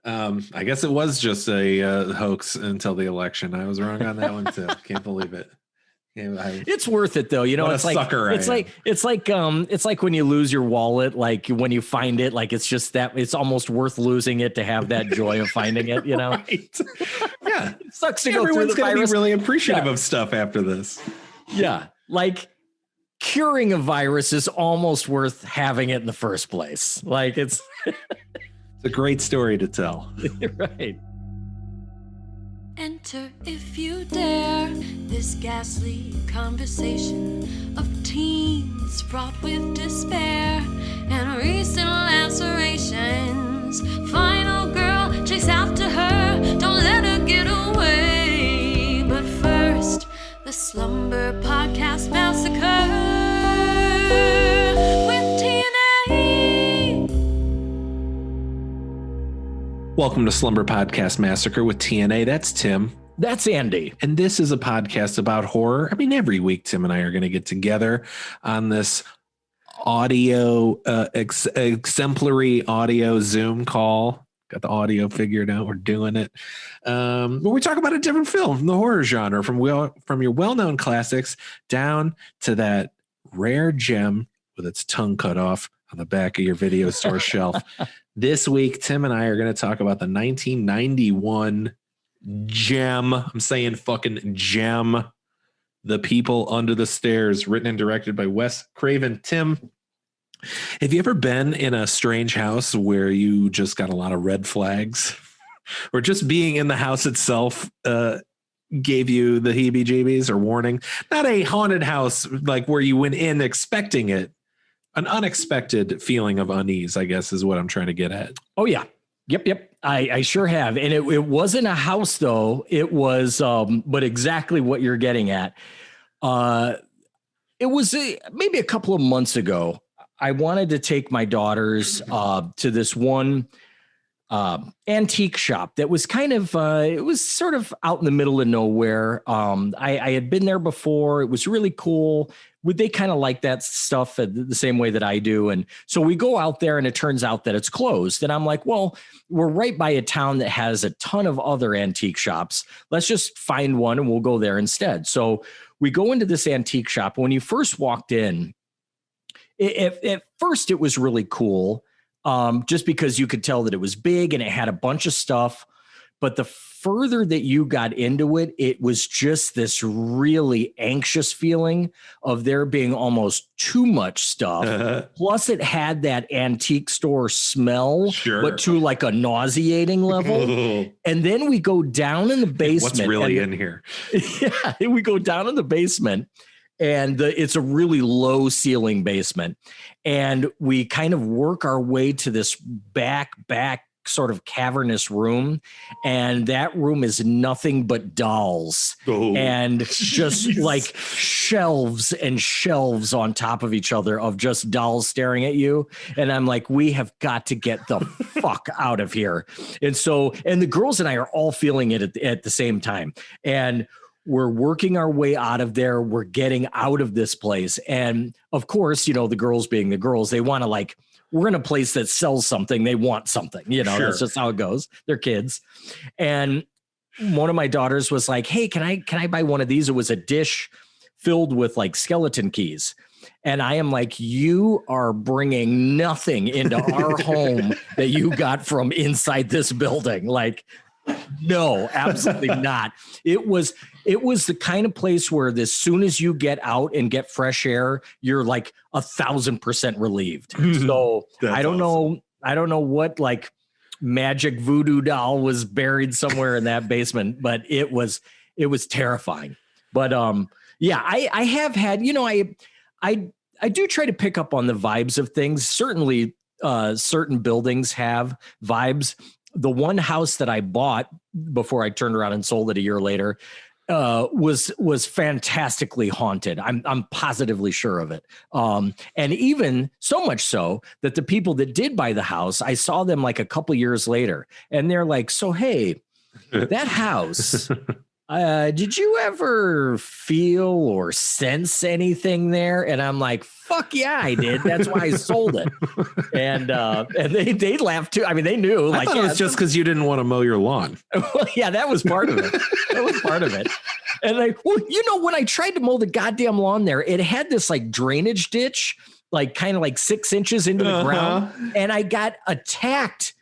I guess it was just a hoax until the election. I was wrong on that one too. Can't believe it. It's worth it though. You know, it's like when you lose your wallet, like when you find it, like it's just that it's almost worth losing it to have that joy of finding it, you know? Right. Yeah. It sucks to go through Everyone's the going to virus. be really appreciative of stuff after this. Yeah. Like curing a virus is almost worth having it in the first place. Like it's a great story to tell. Right. Enter if you dare this ghastly conversation of teens fraught with despair and recent lacerations. Final girl, chase after her, don't let her get away. But first, the Slumber Podcast Massacre with TNA. Welcome to Slumber Podcast Massacre with TNA. That's Tim. That's Andy. And this is a podcast about horror. I mean, every week Tim and I are going to get together on this audio, exemplary audio Zoom call. Got the audio figured out. We're doing it. But we talk about a different film, the horror genre, from your well-known classics down to that rare gem with its tongue cut off on the back of your video store shelf. This week, Tim and I are going to talk about the 1991 gem. I'm saying fucking gem. The People Under the Stairs, written and directed by Wes Craven. Tim, have you ever been in a strange house where you just got a lot of red flags? Or just being in the house itself gave you the heebie-jeebies or warning? Not a haunted house like where you went in expecting it. An unexpected feeling of unease, I guess, is what I'm trying to get at. Oh, yeah. Yep. I sure have. And it wasn't a house, though. It was, but exactly what you're getting at. It was maybe a couple of months ago. I wanted to take my daughters to this one antique shop that was kind of, it was sort of out in the middle of nowhere. I had been there before. It was really cool. They kind of like that stuff the same way that I do. And so we go out there and it turns out that it's closed. And I'm like, well, we're right by a town that has a ton of other antique shops. Let's just find one and we'll go there instead. So we go into this antique shop. When you first walked in, at first it was really cool. Just because you could tell that it was big and it had a bunch of stuff. But the further that you got into it, it was just this really anxious feeling of there being almost too much stuff. Plus it had that antique store smell, but to like a nauseating level. And then we go down in the basement. What's really in here? Yeah, we go down in the basement. And it's a really low ceiling basement. And we kind of work our way to this back sort of cavernous room. And that room is nothing but dolls and just like shelves and shelves on top of each other of just dolls staring at you. And I'm like, we have got to get the fuck out of here. And the girls and I are all feeling it at the same time. And we're working our way out of there. We're getting out of this place. And of course, you know, the girls being the girls, they want to we're in a place that sells something. They want something, you know, That's just how it goes. They're kids. And one of my daughters was like, hey, can I buy one of these? It was a dish filled with like skeleton keys. And I am like, you are bringing nothing into our home that you got from inside this building. Like, no, absolutely not. It was the kind of place where as soon as you get out and get fresh air, you're like 1,000% relieved. So I don't know what like magic voodoo doll was buried somewhere in that basement, but it was terrifying. But yeah, I have had, you know, I do try to pick up on the vibes of things. Certainly certain buildings have vibes. The one house that I bought before I turned around and sold it a year later was fantastically haunted. I'm positively sure of it. And even so much so that the people that did buy the house, I saw them like a couple years later, and they're like, "So hey, that house, did you ever feel or sense anything there? And I'm like, fuck yeah, I did. That's why I sold it. And they laughed too. I mean, they knew. I thought it was just because you didn't want to mow your lawn. Well, yeah, that was part of it. That was part of it. And when I tried to mow the goddamn lawn there, it had this like drainage ditch, like kind of like 6 inches into the ground. And I got attacked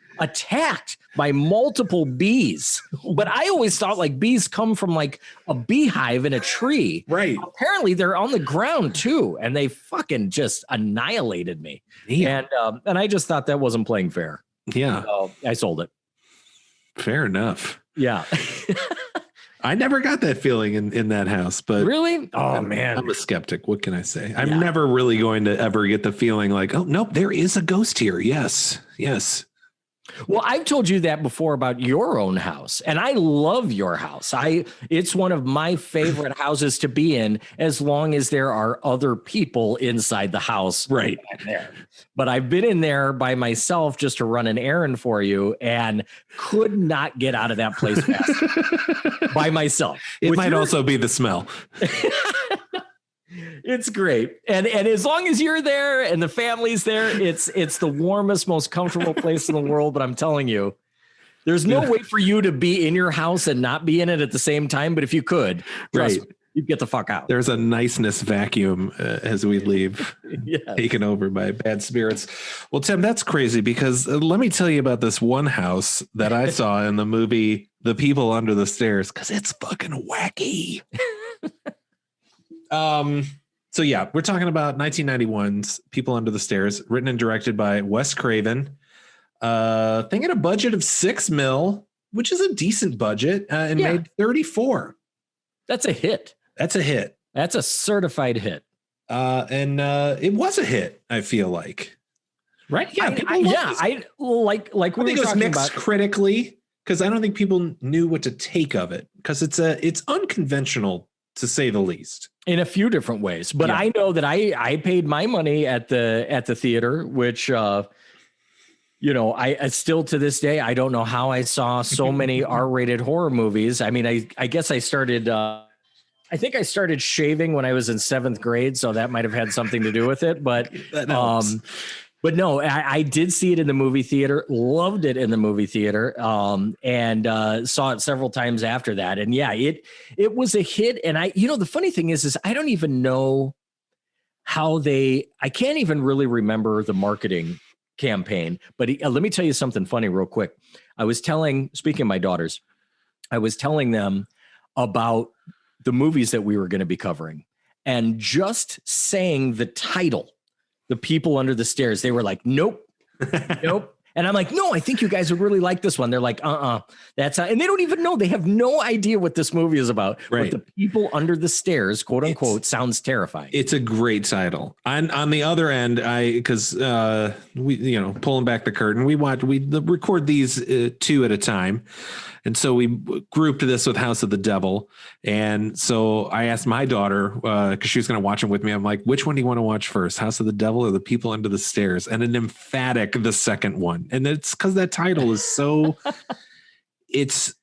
by multiple bees. But I always thought like bees come from like a beehive in a tree. Right. Apparently they're on the ground too. And they fucking just annihilated me. Yeah. And I just thought that wasn't playing fair. Yeah. So I sold it. Fair enough. Yeah. I never got that feeling in that house, but really? Oh man. I'm a skeptic. What can I say? I'm never really going to ever get the feeling like, oh nope, there is a ghost here. Yes. Yes. Well, I've told you that before about your own house, and I love your house. It's one of my favorite houses to be in, as long as there are other people inside the house. Right. There. But I've been in there by myself just to run an errand for you and could not get out of that place fast by myself. It might also be the smell. It's great. And as long as you're there and the family's there, it's the warmest, most comfortable place in the world. But I'm telling you, there's no way for you to be in your house and not be in it at the same time. But if you could, trust me, you'd get the fuck out. There's a niceness vacuum as we leave, taken over by bad spirits. Well, Tim, that's crazy because let me tell you about this one house that I saw in the movie, The People Under the Stairs, because it's fucking wacky. So yeah, we're talking about 1991's People Under the Stairs, written and directed by Wes Craven. Thinking a budget of $6 million, which is a decent budget, and made 34. That's a hit. That's a hit. That's a certified hit. And it was a hit, I feel like. Right? Yeah. I like we were think it was talking mixed about critically, because I don't think people knew what to take of it, because it's unconventional, to say the least, in a few different ways. But I know that I paid my money at the theater, which I still to this day, I don't know how I saw so many R-rated horror movies. I mean, I guess I started I think I started shaving when I was in 7th grade, so that might have had something to do with it. But but no, I did see it in the movie theater, loved it in the movie theater, and saw it several times after that. And yeah, it was a hit. And the funny thing is I don't even know how I can't even really remember the marketing campaign. But let me tell you something funny real quick. Speaking of my daughters, I was telling them about the movies that we were going to be covering, and just saying the title, The People Under the Stairs, they were like, nope, nope. And I'm like, no, I think you guys would really like this one. They're like, that's how, and they don't even know. They have no idea what this movie is about. Right. But The People Under the Stairs, quote unquote, sounds terrifying. It's a great title. On the other end, because we, pulling back the curtain, we record these 2 at a time. And so we grouped this with House of the Devil. And so I asked my daughter, because she was going to watch them with me. I'm like, which one do you want to watch first, House of the Devil or The People Under the Stairs? And an emphatic, the second one. And it's because that title is so, it's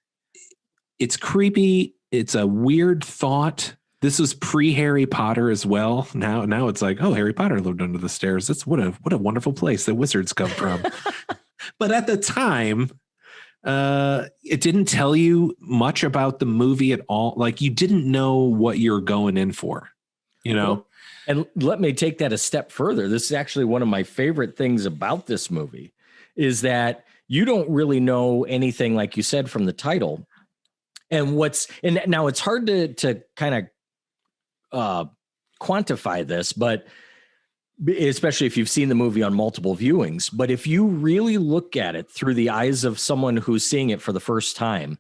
creepy. It's a weird thought. This was pre-Harry Potter as well. Now it's like, oh, Harry Potter lived under the stairs. That's what a wonderful place that wizards come from. But at the time, it didn't tell you much about the movie at all. Like, you didn't know what you're going in for, Well, and let me take that a step further. This is actually one of my favorite things about this movie, is that you don't really know anything, like you said, from the title. And now it's hard to kind of quantify this, but especially if you've seen the movie on multiple viewings. But if you really look at it through the eyes of someone who's seeing it for the first time,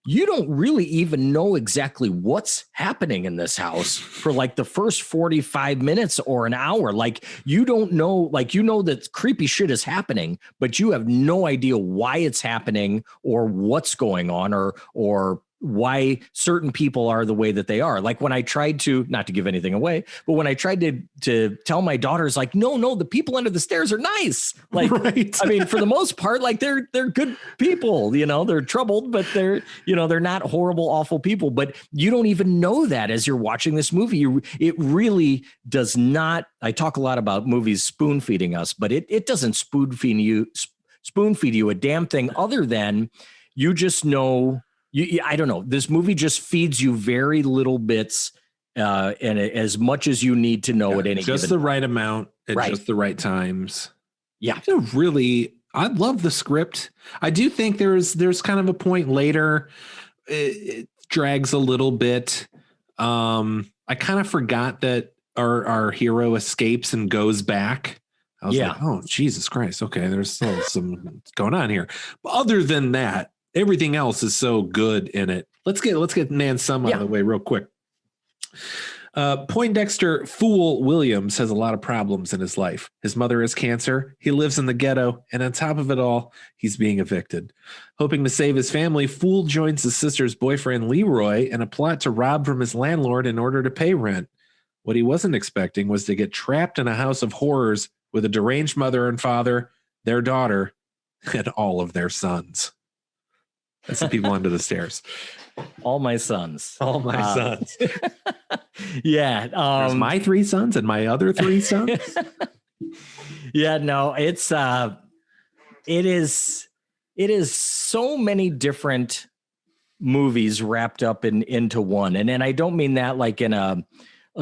you don't really even know exactly what's happening in this house for like the first 45 minutes or an hour. Like, you don't know, that creepy shit is happening, but you have no idea why it's happening or what's going on or why certain people are the way that they are. Like when I tried to, not to give anything away, but when I tried to tell my daughters, like, no, the people under the stairs are nice. Like, right. I mean, for the most part, like they're good people, they're troubled, but they're not horrible, awful people. But you don't even know that as you're watching this movie. It really does not. I talk a lot about movies spoon feeding us, but it doesn't spoon feed you a damn thing other than you just know. I don't know. This movie just feeds you very little bits, and as much as you need to know at any given just the right amount at just the right times. Yeah, I love the script. I do think there's kind of a point later. It drags a little bit. I kind of forgot that our hero escapes and goes back. I was like, oh, Jesus Christ. Okay, there's still some going on here. But other than that, everything else is so good in it. Let's get Nan Sum out of the way real quick. Poindexter Fool Williams has a lot of problems in his life. His mother has cancer. He lives in the ghetto. And on top of it all, he's being evicted. Hoping to save his family, Fool joins his sister's boyfriend, Leroy, in a plot to rob from his landlord in order to pay rent. What he wasn't expecting was to get trapped in a house of horrors with a deranged mother and father, their daughter, and all of their sons. That's the people under the stairs. All my sons. All my sons. Yeah. There's my 3 sons and my other 3 sons. Yeah, no, it is so many different movies wrapped up into one. And I don't mean that like in a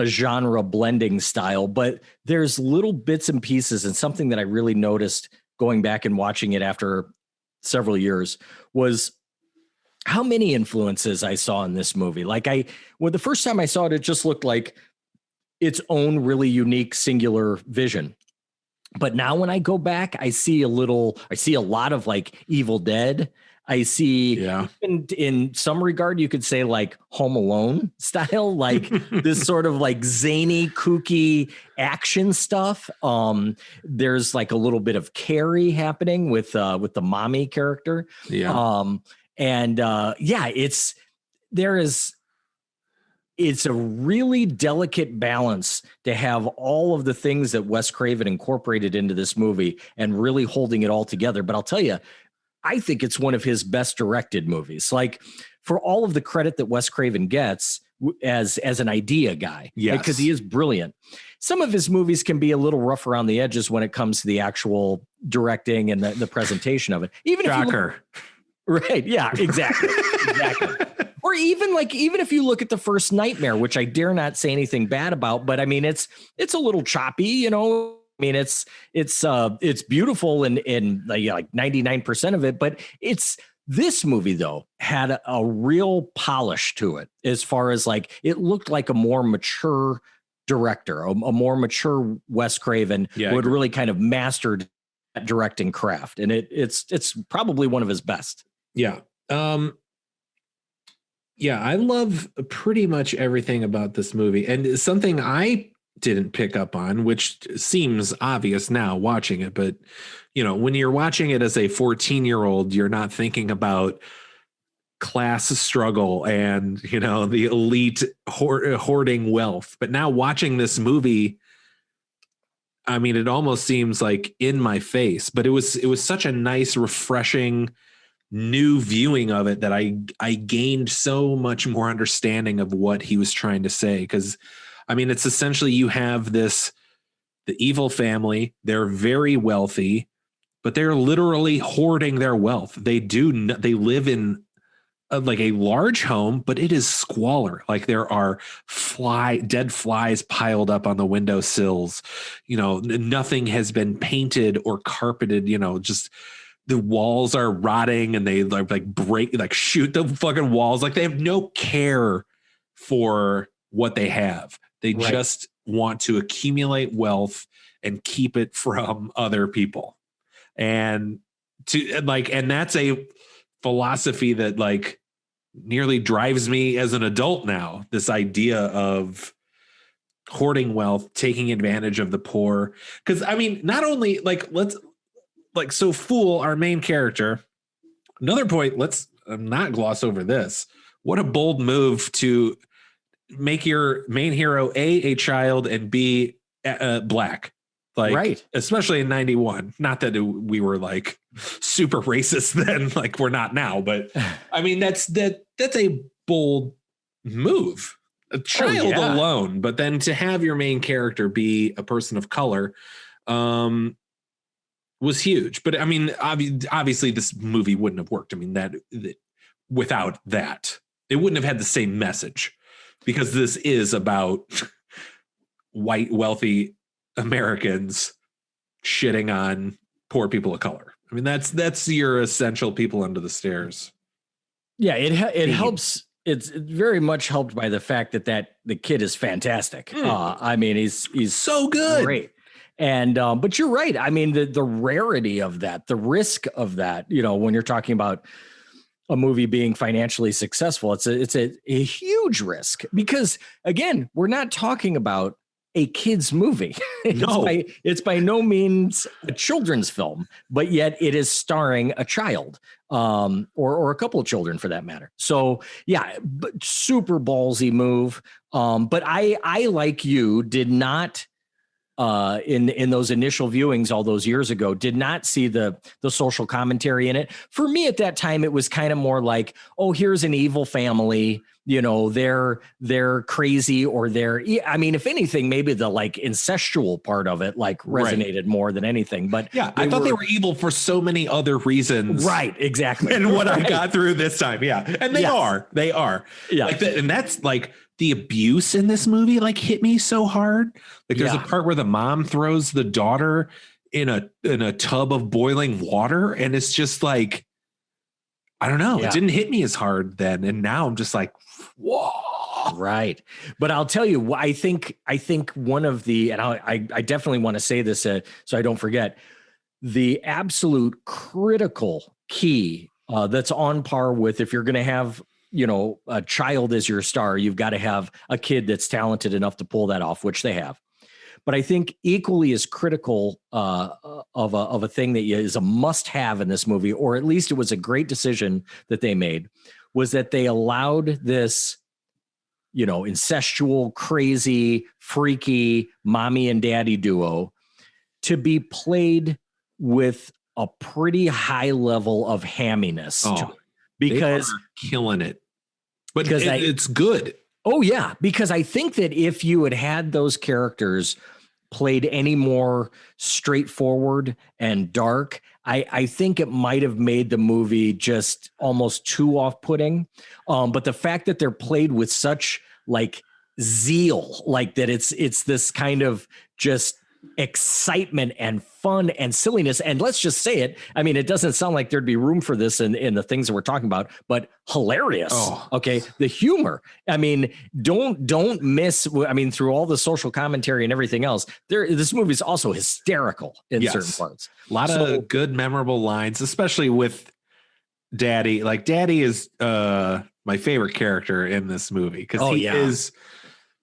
genre blending style, but there's little bits and pieces. And something that I really noticed going back and watching it after several years was how many influences I saw in this movie. Like the first time I saw it, it just looked like its own really unique singular vision. But now when I go back, I see a lot of like Evil Dead. I see in some regard, you could say like Home Alone style, like this sort of like zany, kooky action stuff. There's like a little bit of Carrie happening with the mommy character. Yeah. It's a really delicate balance to have all of the things that Wes Craven incorporated into this movie and really holding it all together. But I'll tell you, I think it's one of his best directed movies. Like, for all of the credit that Wes Craven gets as an idea guy, because he is brilliant. Some of his movies can be a little rough around the edges when it comes to the actual directing and the presentation of it. Even Shocker. Right. Yeah, exactly. Or even if you look at the first Nightmare, which I dare not say anything bad about, but I mean, it's a little choppy, I mean, it's beautiful and like 99% of it, but this movie though had a real polish to it as far as like, it looked like a more mature director, a more mature Wes Craven who had really kind of mastered that directing craft. And it's probably one of his best. Yeah. I love pretty much everything about this movie. And something I didn't pick up on, which seems obvious now watching it, but when you're watching it as a 14-year-old, you're not thinking about class struggle and, the elite hoarding wealth. But now watching this movie, I mean, it almost seems like in my face, but it was such a nice, refreshing new viewing of it that I gained so much more understanding of what he was trying to say. Because I mean, it's essentially, you have the evil family. They're very wealthy, but they're literally hoarding their wealth. They live in like a large home, but it is squalor. Like there are dead flies piled up on the windowsills. Nothing has been painted or carpeted, just the walls are rotting and they shoot the fucking walls. Like they have no care for what they have. They just want to accumulate wealth and keep it from other people. And that's a philosophy that like nearly drives me as an adult now. This idea of hoarding wealth, taking advantage of the poor. Because I mean, not only so Fool, our main character. Another point, let's not gloss over this. what a bold move to make your main hero a child and b black. Like, right. Especially in 91. Not that we were like super racist then, like we're not now, but I mean, that's a bold move. A child alone, but then to have your main character be a person of color was huge. But I mean, obviously this movie wouldn't have worked. I mean, that without that, it wouldn't have had the same message, because this is about white, wealthy Americans shitting on poor people of color. I mean, that's your essential people under the stairs. Yeah, it helps. It's very much helped by the fact that the kid is fantastic. I mean, he's so good. Great. And but you're right. I mean, the rarity of that, the risk of that, when you're talking about a movie being financially successful, it's a huge risk, because again, we're not talking about a kid's movie. It's by no means a children's film, but yet it is starring a child, or a couple of children for that matter. So yeah, super ballsy move. But I like you did not, in those initial viewings all those years ago, did not see the social commentary in it. For me at that time, it was kind of more like, oh, here's an evil family. They're crazy, or I mean, if anything, maybe the like incestual part of it like resonated more than anything. But yeah, I thought they were evil for so many other reasons. Right. Exactly. And what I got through this time. Yeah. And they are. Yeah. And that's like the abuse in this movie, like hit me so hard. Like there's a part where the mom throws the daughter in a tub of boiling water. And it's just like, I don't know. Yeah. It didn't hit me as hard then. And now I'm just like, whoa. Right. But I'll tell you, I think one of the, and I definitely want to say this so I don't forget, the absolute critical key that's on par with, if you're going to have, a child as your star, you've got to have a kid that's talented enough to pull that off, which they have. But I think equally as critical of a thing that is a must-have in this movie, or at least it was a great decision that they made, was that they allowed this, incestual, crazy, freaky mommy and daddy duo to be played with a pretty high level of hamminess. Because they are killing it. But it's good. Oh, yeah. Because I think that if you had those characters played any more straightforward and dark, I think it might have made the movie just almost too off-putting. But the fact that they're played with such like zeal, like that it's this kind of just excitement and fun and silliness. And let's just say it. I mean, it doesn't sound like there'd be room for this in the things that we're talking about, but hilarious. Okay. The humor. I mean, don't miss, I mean, through all the social commentary and everything else, this movie is also hysterical in certain parts. A lot of good, memorable lines, especially with Daddy. Like Daddy is my favorite character in this movie, because he is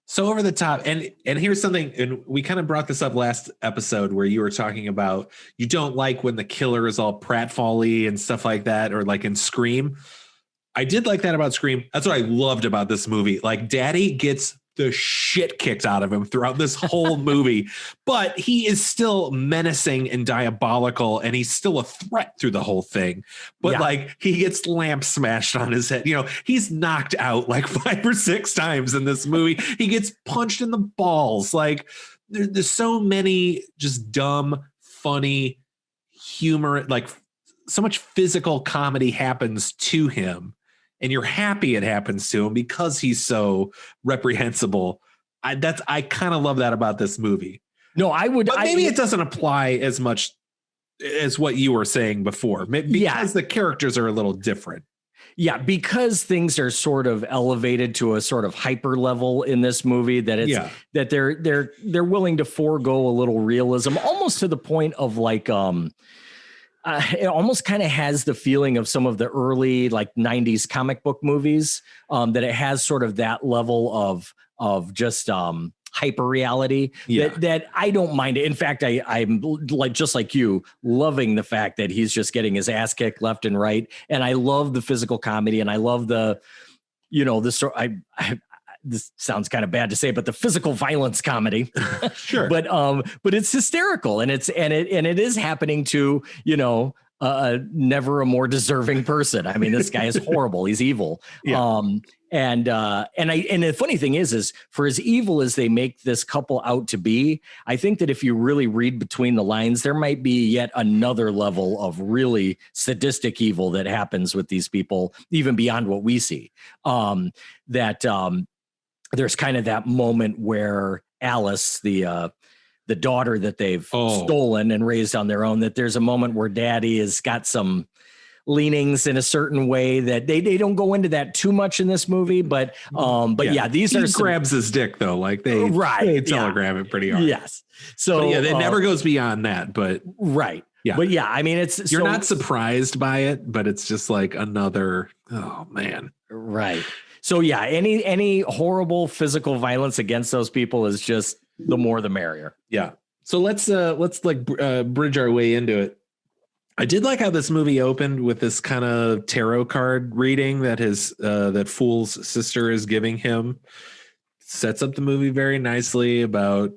so over the top. And here's something, and we kind of brought this up last episode where you were talking about you don't like when the killer is all pratfall-y and stuff like that, or like in Scream. I did like that about Scream. That's what I loved about this movie. Like Daddy gets the shit kicked out of him throughout this whole movie, but he is still menacing and diabolical, and he's still a threat through the whole thing. But like he gets lamp smashed on his head. He's knocked out like 5 or 6 times in this movie. He gets punched in the balls. Like there's so many just dumb, funny humor, like so much physical comedy happens to him. And you're happy it happens to him because he's so reprehensible. I kind of love that about this movie. No, I would. But maybe it doesn't apply as much as what you were saying before, because the characters are a little different. Yeah, because things are sort of elevated to a sort of hyper level in this movie, that it's that they're willing to forego a little realism, almost to the point of like it almost kind of has the feeling of some of the early like 90s comic book movies, that it has sort of that level of just hyper reality that I don't mind it. In fact, I'm like, just like you, loving the fact that he's just getting his ass kicked left and right. And I love the physical comedy, and I love the this sounds kind of bad to say, but the physical violence comedy. Sure. But it's hysterical, and it is happening to, never a more deserving person. I mean, this guy is horrible. He's evil. Yeah. And the funny thing is for as evil as they make this couple out to be, I think that if you really read between the lines, there might be yet another level of really sadistic evil that happens with these people, even beyond what we see. There's kind of that moment where Alice, the daughter that they've stolen and raised on their own, that there's a moment where daddy has got some leanings in a certain way that they don't go into that too much in this movie, but these he grabs his dick though, like they telegram it pretty hard. Yes. So it never goes beyond that, but right. Yeah. But I mean, you're not surprised by it, but it's just like another, oh man. Right. So any horrible physical violence against those people is just the more the merrier. Yeah. So let's bridge our way into it. I did like how this movie opened with this kind of tarot card reading that that Fool's sister is giving him. Sets up the movie very nicely about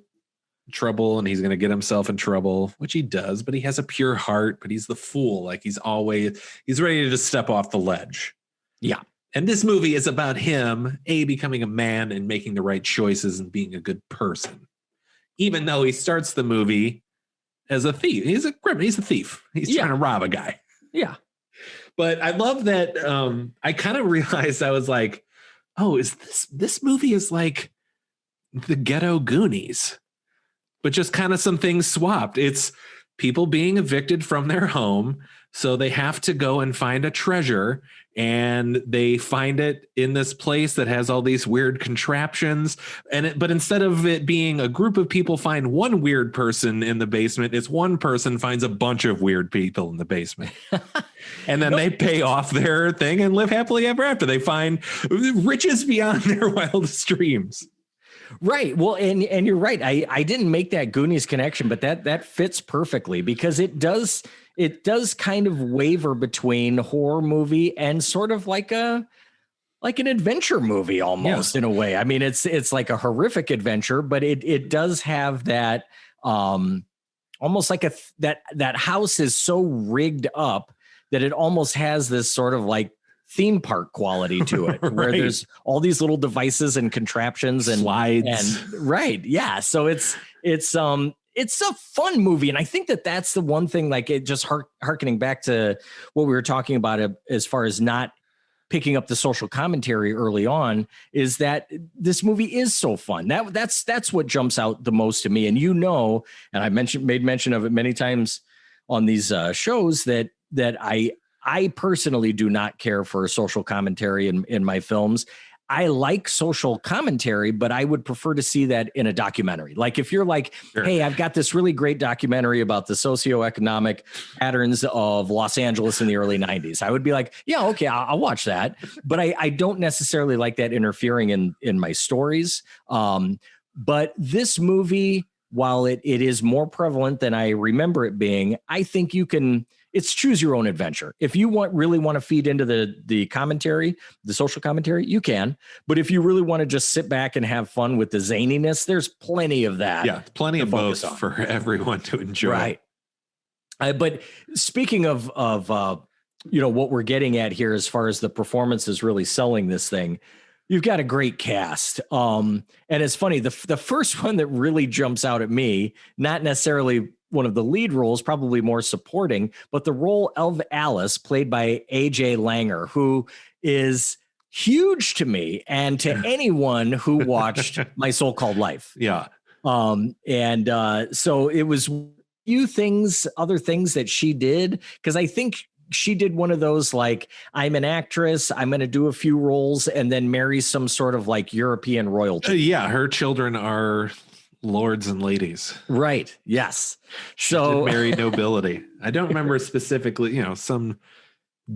trouble, and he's going to get himself in trouble, which he does, but he has a pure heart, but he's the fool. Like he's ready to just step off the ledge. Yeah. And this movie is about him, becoming a man and making the right choices and being a good person. Even though he starts the movie as a thief. He's a criminal. He's a thief. He's trying to rob a guy. Yeah. But I love that I kind of realized, I was like, oh, is this movie is like the Ghetto Goonies, but just kind of some things swapped. It's people being evicted from their home, so they have to go and find a treasure, and they find it in this place that has all these weird contraptions. But instead of it being a group of people find one weird person in the basement, it's one person finds a bunch of weird people in the basement. And then they pay off their thing and live happily ever after. They find riches beyond their wildest dreams. Right. Well, and you're right. I didn't make that Goonies connection, but that fits perfectly, because it does kind of waver between horror movie and sort of like an adventure movie almost, in a way. I mean, it's like a horrific adventure, but it does have that almost like that house is so rigged up that it almost has this sort of like theme park quality to it, where there's all these little devices and contraptions and slides. And right. Yeah. So it's a fun movie. And I think that's the one thing, like it just hearkening back to what we were talking about as far as not picking up the social commentary early on, is that this movie is so fun. That's what jumps out the most to me. And and I made mention of it many times on these shows that I personally do not care for social commentary in my films. I like social commentary, but I would prefer to see that in a documentary. Like if you're like, hey, I've got this really great documentary about the socioeconomic patterns of Los Angeles in the early 90s, I would be like, yeah, okay, I'll watch that. But I don't necessarily like that interfering in my stories. But this movie, while it is more prevalent than I remember it being, I think it's choose your own adventure. If you really want to feed into the commentary, the social commentary, you can. But if you really want to just sit back and have fun with the zaniness, there's plenty of that. Yeah, plenty of both for everyone to enjoy. Right. But speaking of what we're getting at here, as far as the performances really selling this thing, you've got a great cast. And it's funny, the first one that really jumps out at me, not necessarily one of the lead roles, probably more supporting, but the role of Alice, played by AJ Langer, who is huge to me and to anyone who watched My So-Called Life. Yeah. So it was other things that she did, because I think she did one of those, like, I'm an actress, I'm going to do a few roles and then marry some sort of like European royalty. Her children are lords and ladies. Right. Yes. She did marry nobility. I don't remember specifically, some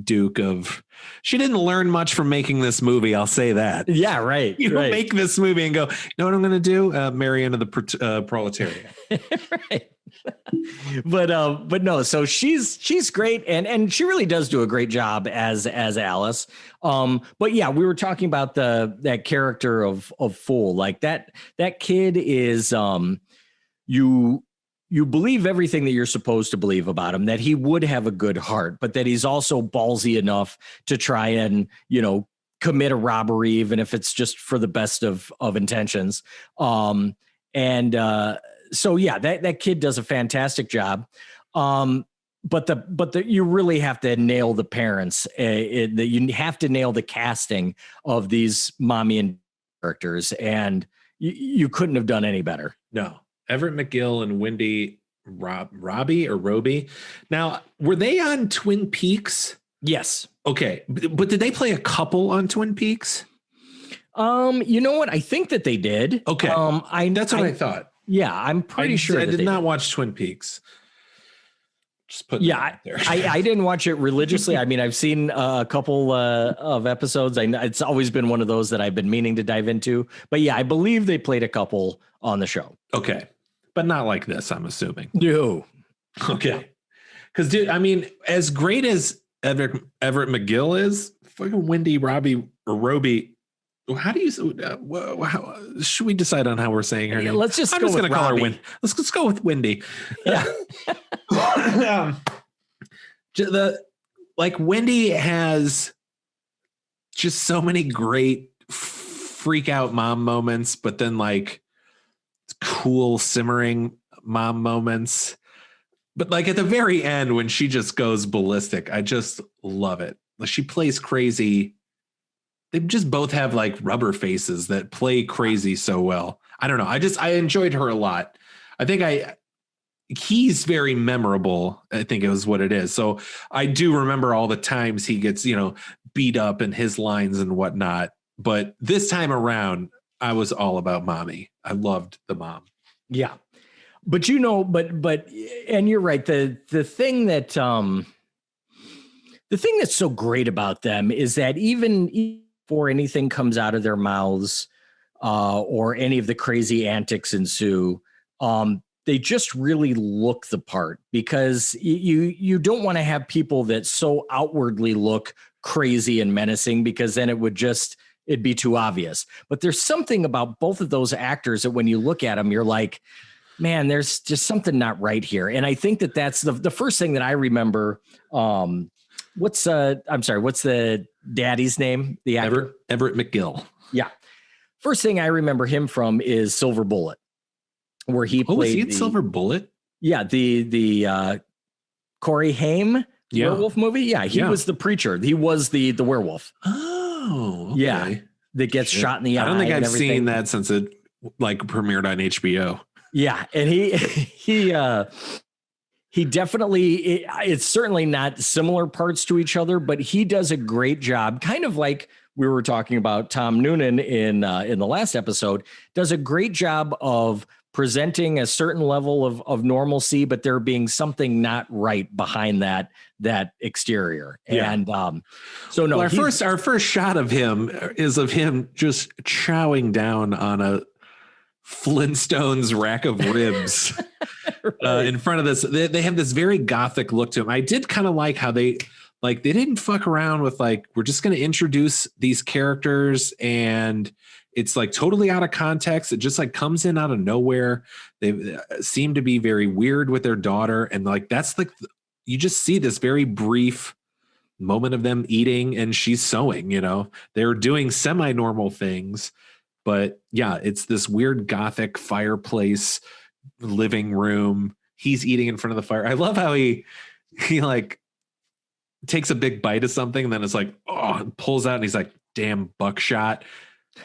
duke of, she didn't learn much from making this movie. I'll say that. Yeah. Right. You don't make this movie and go, you know what I'm going to do? Marry into the proletariat. Right. But no, so she's great, and she really does do a great job as Alice. But yeah, we were talking about that character of Fool. Like that kid is you believe everything that you're supposed to believe about him, that he would have a good heart, but that he's also ballsy enough to try and, commit a robbery, even if it's just for the best of intentions. So yeah, that kid does a fantastic job. But you really have to nail the parents. You have to nail the casting of these mommy and characters, and you couldn't have done any better. No. Everett McGill and Wendy Robbie. Now, were they on Twin Peaks? Yes. Okay. But did they play a couple on Twin Peaks? You know what? I think that they did. Okay. That's what I thought. Yeah, I'm pretty sure. I did not watch Twin Peaks. Just put that out there. I didn't watch it religiously. I mean, I've seen a couple of episodes. It's always been one of those that I've been meaning to dive into. But yeah, I believe they played a couple on the show. Okay. But not like this, I'm assuming. No. Okay. Because, dude, I mean, as great as Everett McGill is, fucking Wendy Robbie, how do you, should we decide on how we're saying her name? Let's just I'm go just with going to call her Robbie. Wendy. Let's just go with Wendy. Yeah. Wendy has just so many great freak out mom moments, but then like cool simmering mom moments. But like at the very end when she just goes ballistic, I just love it. Like she plays crazy. They just both have like rubber faces that play crazy so well. I don't know. I enjoyed her a lot. I think he's very memorable. I think it was what it is. So I do remember all the times he gets, beat up and his lines and whatnot. But this time around, I was all about mommy. I loved the mom. Yeah. But and you're right. The thing that's so great about them is that even before anything comes out of their mouths, or any of the crazy antics ensue, they just really look the part, because you don't want to have people that so outwardly look crazy and menacing, because then it'd be too obvious. But there's something about both of those actors that when you look at them, you're like, man, there's just something not right here. And I think that's the first thing that I remember. What's the daddy's name? The actor? Everett McGill. Yeah. First thing I remember him from is Silver Bullet, where he played. Was he in Silver Bullet? Yeah. The Corey Haim werewolf movie. Yeah. He was the preacher. He was the werewolf. Oh, okay. Yeah. That gets shot in the eye. I don't think I've seen that since it premiered on HBO. Yeah. And he definitely, it's certainly not similar parts to each other, but he does a great job, kind of like we were talking about Tom Noonan in the last episode, does a great job of presenting a certain level of normalcy, but there being something not right behind that exterior. Yeah. And so no, well, our first shot of him is of him just chowing down on a Flintstones rack of ribs. Right. In front of this. They have this very gothic look to him. I did kind of like how they didn't fuck around with we're just going to introduce these characters and it's totally out of context. It just comes in out of nowhere. They seem to be very weird with their daughter. And that's you just see this very brief moment of them eating and she's sewing, they're doing semi-normal things, but yeah, it's this weird gothic fireplace living room. He's eating in front of the fire. I love how he takes a big bite of something and then it's pulls out and he's like, damn buckshot.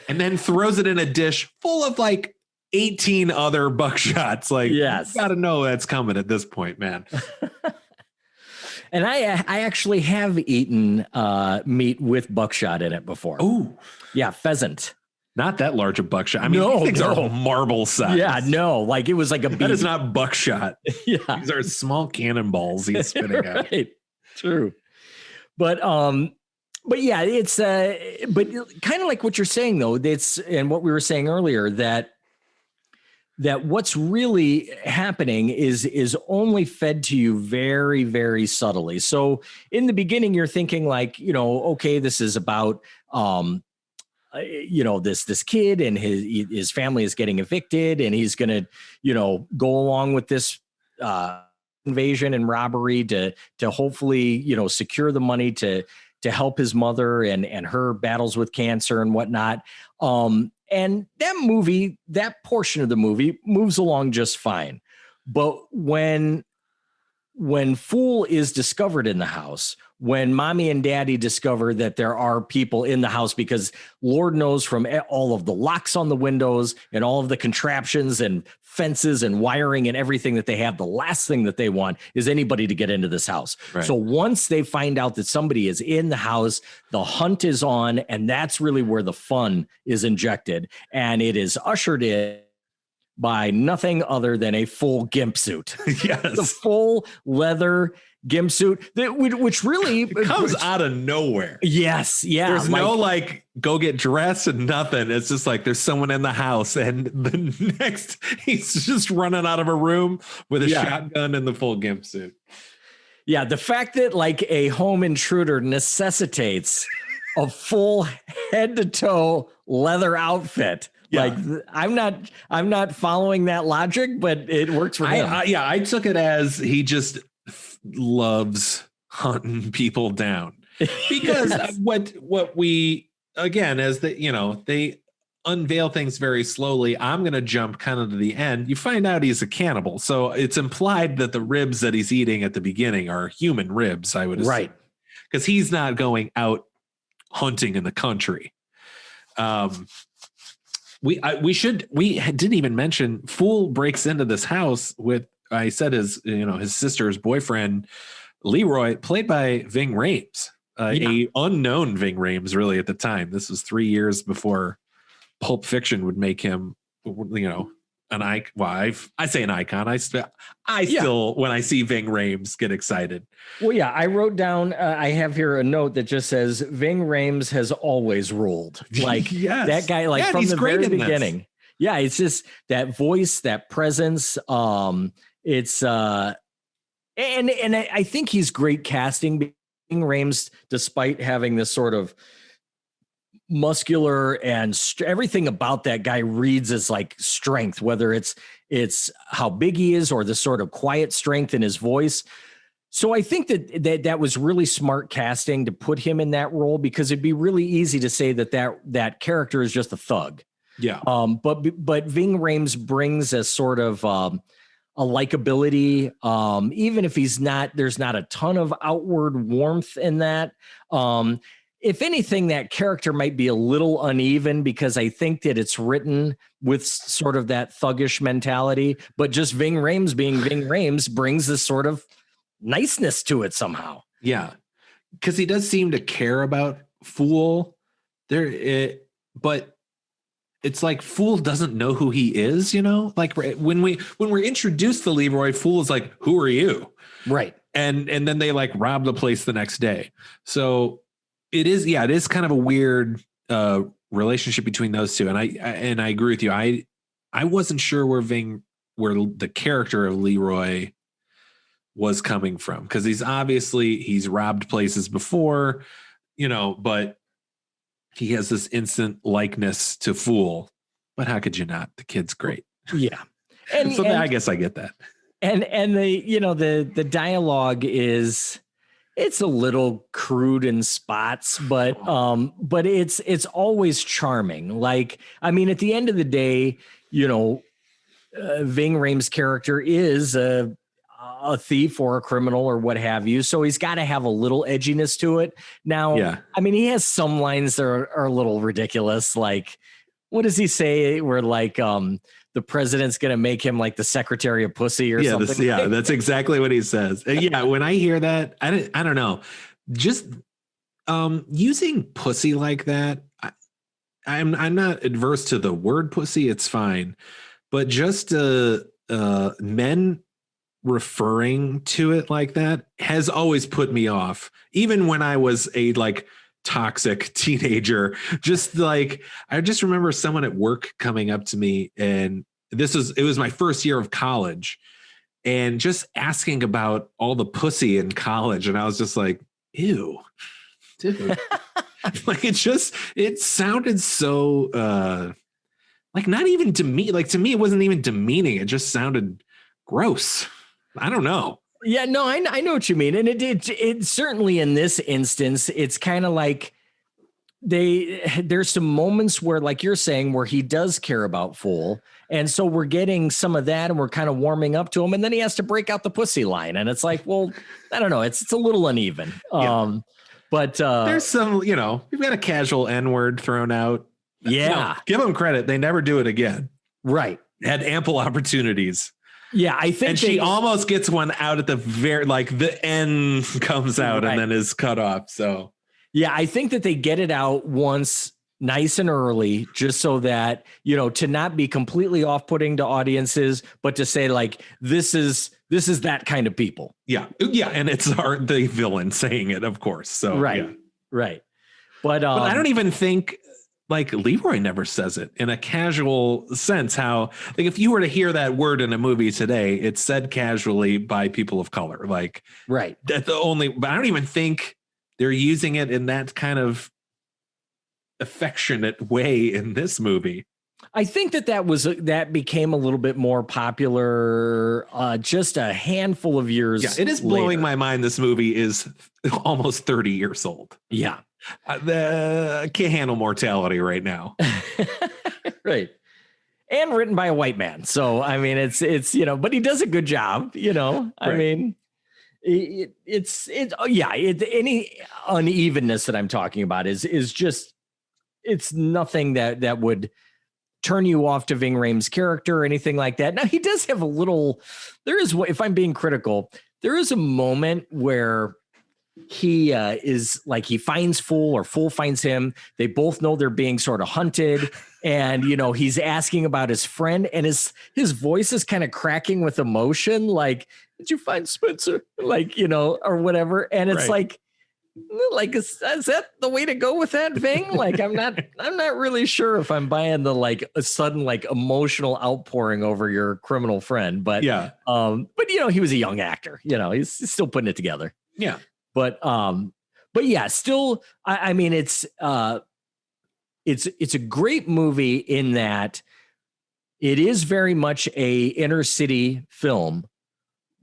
And then throws it in a dish full of 18 other buckshots. Yes. You gotta know that's coming at this point, man. And I actually have eaten meat with buckshot in it before. Oh, yeah, pheasant. Not that large a buckshot. I mean, these things are marble size. Yeah, no, it was like a beef. That is not buckshot. Yeah, these are small cannonballs he's spitting out. Right. True, but yeah, it's but kind of like what you're saying though. It's and what we were saying earlier that that what's really happening is only fed to you very, very subtly. So in the beginning, you're thinking like, okay, this is about this kid and his family is getting evicted, and he's gonna go along with this invasion and robbery to hopefully secure the money to help his mother and her battles with cancer and whatnot. And that portion of the movie moves along just fine. But when Fool is discovered in the house, when mommy and daddy discover that there are people in the house, because Lord knows from all of the locks on the windows and all of the contraptions and fences and wiring and everything that they have, the last thing that they want is anybody to get into this house. Right. So once they find out that somebody is in the house, the hunt is on, and that's really where the fun is injected. And it is ushered in by nothing other than a full gimp suit. Yes. The full leather gimp suit, which really comes out of nowhere. Yes. Yeah. There's no go get dressed and nothing. It's just like there's someone in the house, and the next he's just running out of a room with a shotgun and the full gimp suit. Yeah. The fact that a home intruder necessitates a full head to toe leather outfit. Yeah. I'm not following that logic, but it works for him. I took it as he just loves hunting people down, because yes. what we, again, as they unveil things very slowly. I'm going to jump kind of to the end. You find out he's a cannibal. So it's implied that the ribs that he's eating at the beginning are human ribs, I would assume. Right. Because he's not going out hunting in the country. We didn't even mention Fool breaks into this house with, I said, his sister's boyfriend, Leroy, played by Ving Rhames, a unknown Ving Rhames really at the time. This was 3 years before Pulp Fiction would make him, an icon. Well, I say an icon. I still, when I see Ving Rhames, get excited. Well, yeah, I wrote down, I have here a note that just says Ving Rhames has always ruled. Yes. That guy, from the very beginning. This. Yeah, it's just that voice, that presence. It's and I think he's great casting. Ving Rhames, despite having this sort of muscular and everything about that guy reads as strength, whether it's how big he is or the sort of quiet strength in his voice. So I think that was really smart casting to put him in that role, because it'd be really easy to say that character is just a thug. Yeah. But Ving Rhames brings a sort of a likability, even if there's not a ton of outward warmth in that. If anything, that character might be a little uneven, because I think that it's written with sort of that thuggish mentality, but just Ving Rhames being Ving Rhames brings this sort of niceness to it somehow. Yeah. Because he does seem to care about Fool but it's like Fool doesn't know who he is, when we're introduced to Leroy, Fool is like, who are you? Right. And then they rob the place the next day. So it is kind of a weird relationship between those two. And I agree with you. I wasn't sure where the character of Leroy was coming from, because he's robbed places before, but he has this instant likeness to Fool. But how could you not? The kid's great. Yeah. I guess I get that. And the dialogue is, it's a little crude in spots, but it's always charming. At the end of the day, Ving Rhames' character is a thief or a criminal or what have you. So he's got to have a little edginess to it. Now, he has some lines that are a little ridiculous. What does he say? Where the president's going to make him the secretary of pussy or something. That's exactly what he says. And when I hear that, I don't know, just using pussy like that. I'm not adverse to the word pussy. It's fine. But just men referring to it like that has always put me off. Even when I was a toxic teenager, I just remember someone at work coming up to me and it was my first year of college, and just asking about all the pussy in college. And I was just like, ew, dude. Like, it sounded so, like, not even like, to me, it wasn't even demeaning. It just sounded gross. I don't know. Yeah, no, I know what you mean. And it certainly in this instance, it's kind of like there's some moments where, like you're saying, where he does care about Fool. And so we're getting some of that and we're kind of warming up to him. And then he has to break out the pussy line. And it's like, well, I don't know. It's a little uneven. Yeah. But there's some, we've got a casual N-word thrown out. Yeah. Give them credit. They never do it again. Right. Had ample opportunities. Yeah, I think, and she almost gets one out at the the N comes out and then is cut off. So yeah, I think that they get it out once nice and early, just so that, to not be completely off-putting to audiences, but to say, like, this is that kind of people. Yeah. Yeah. And it's the villain saying it, of course. So right. Yeah. Right. But I don't even think, like, Leroy never says it in a casual sense. How, like, if you were to hear that word in a movie today, it's said casually by people of color. Like, right. That's but I don't even think they're using it in that kind of affectionate way in this movie. I think that became a little bit more popular just a handful of years. Yeah, it is blowing my mind. This movie is almost 30 years old. Yeah. I can't handle mortality right now. Right. And written by a white man. So, I mean, it's, but he does a good job, Right. I mean, any unevenness that I'm talking about is just, it's nothing that would turn you off to Ving Rhames' character or anything like that. Now, he does have if I'm being critical, there is a moment where he is like, he finds Fool or Fool finds him. They both know they're being sort of hunted. And, he's asking about his friend, and his voice is kind of cracking with emotion. Like, did you find Spencer? Like, or whatever. And it's right. like, is that the way to go with that, Ving? Like, I'm not really sure if I'm buying the, like, a sudden, like, emotional outpouring over your criminal friend. But yeah. But he was a young actor, he's still putting it together. Yeah. But yeah, still, I mean, it's a great movie in that it is very much a inner city film,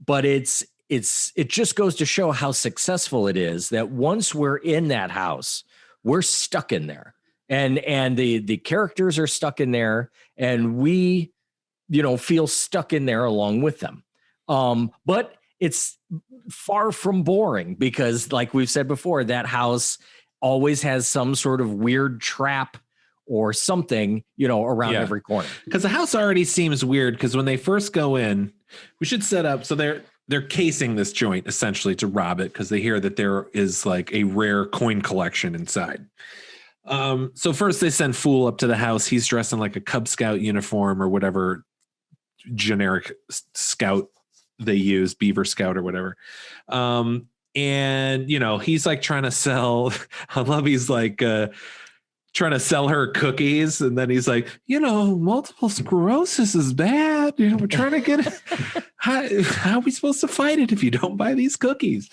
but it just goes to show how successful it is that once we're in that house, we're stuck in there, and the characters are stuck in there, and we, feel stuck in there along with them. But it's far from boring because, like we've said before, that house always has some sort of weird trap or something, around every corner. Because the house already seems weird, because when they first go in, we should set up. So they're casing this joint essentially to rob it, because they hear that there is, like, a rare coin collection inside. So first they send Fool up to the house. He's dressed in, like, a Cub Scout uniform or whatever generic scout they use, Beaver Scout or whatever. And he's, like, trying to sell, I love, he's like trying to sell her cookies, and then he's like, multiple sclerosis is bad, we're trying to get it. How are we supposed to fight it if you don't buy these cookies?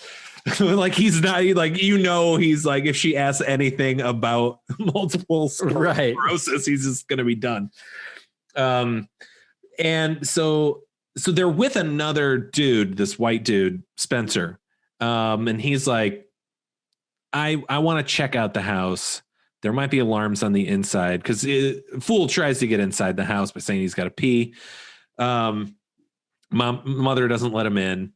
Like, he's not, like, he's like, if she asks anything about multiple sclerosis, he's just gonna be done. And so they're with another dude, this white dude, Spencer. And he's like, I want to check out the house. There might be alarms on the inside, because Fool tries to get inside the house by saying he's got to pee. Mother doesn't let him in.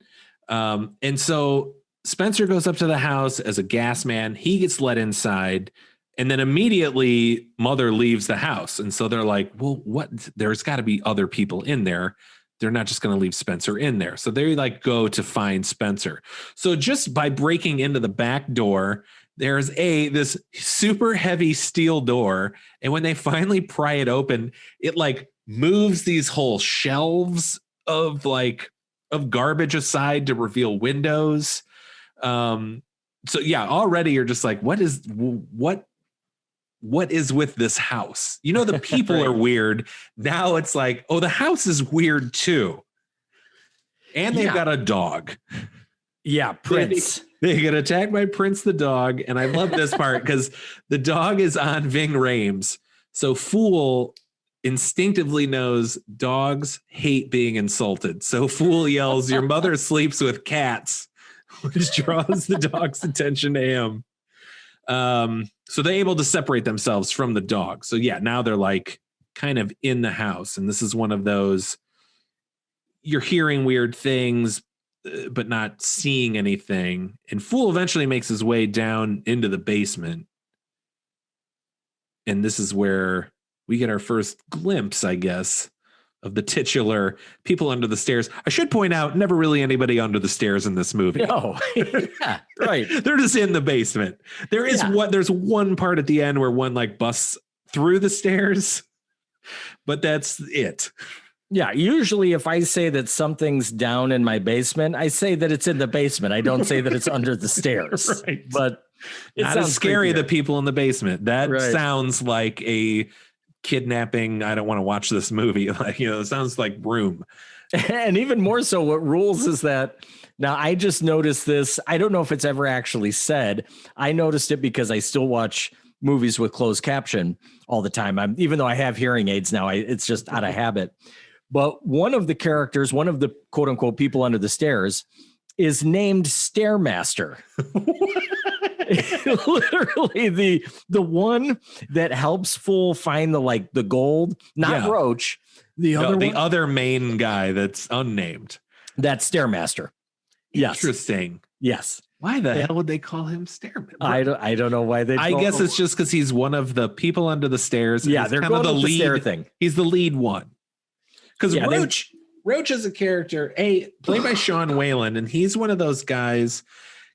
And so Spencer goes up to the house as a gas man. He gets let inside. And then immediately Mother leaves the house. And so they're like, well, what? There's got to be other people in there. They're not just going to leave Spencer in there. So they, like, go to find Spencer. So just by breaking into the back door, there's this super heavy steel door. And when they finally pry it open, it, like, moves these whole shelves of garbage aside to reveal windows. So yeah, already you're just like, what what is with this house? You know, the people Right. are weird. Now it's like, oh, the house is weird too. And they've got a dog. Yeah, Prince. They get attacked by Prince the dog. And I love this part because the dog is on Ving Rhames. So Fool instinctively knows dogs hate being insulted. So Fool yells, your mother sleeps with cats, which draws the dog's attention to him. So they're able to separate themselves from the dog. So yeah, now they're like kind of in the house. And this is one of those, you're hearing weird things, but not seeing anything. And Fool eventually makes his way down into the basement. And this is where we get our first glimpse, I guess, of the titular people under the stairs. I should point out, never really anybody under the stairs in this movie. No. Yeah, right. They're just in the basement. There's one part at the end where one like busts through the stairs, but that's it. Yeah, usually if I say that something's down in my basement, I say that it's in the basement. I don't say that it's under the stairs. Right. But it not as scary, creepier. the people in the basement. That Right. sounds like a kidnapping. I don't want to watch this movie. Like, you know, it sounds like Room. And even more so, what rules is that now I just noticed this. I don't know if it's ever actually said. I noticed it because I still watch movies with closed caption all the time. Even though I have hearing aids now, it's just out of habit. But one of the characters, one of the quote unquote people under the stairs, is named Stairmaster. Literally the one that helps Fool find the gold, not Roach. The other main guy that's unnamed. That's Stairmaster. Yes. Interesting. Yes. Why the hell would they call him Stairmaster? I don't know why they. I guess it's just because he's one of the people under the stairs. Yeah, they're kind of the lead stair thing. He's the lead one. Because Roach is a character, played by Sean Whalen, and he's one of those guys,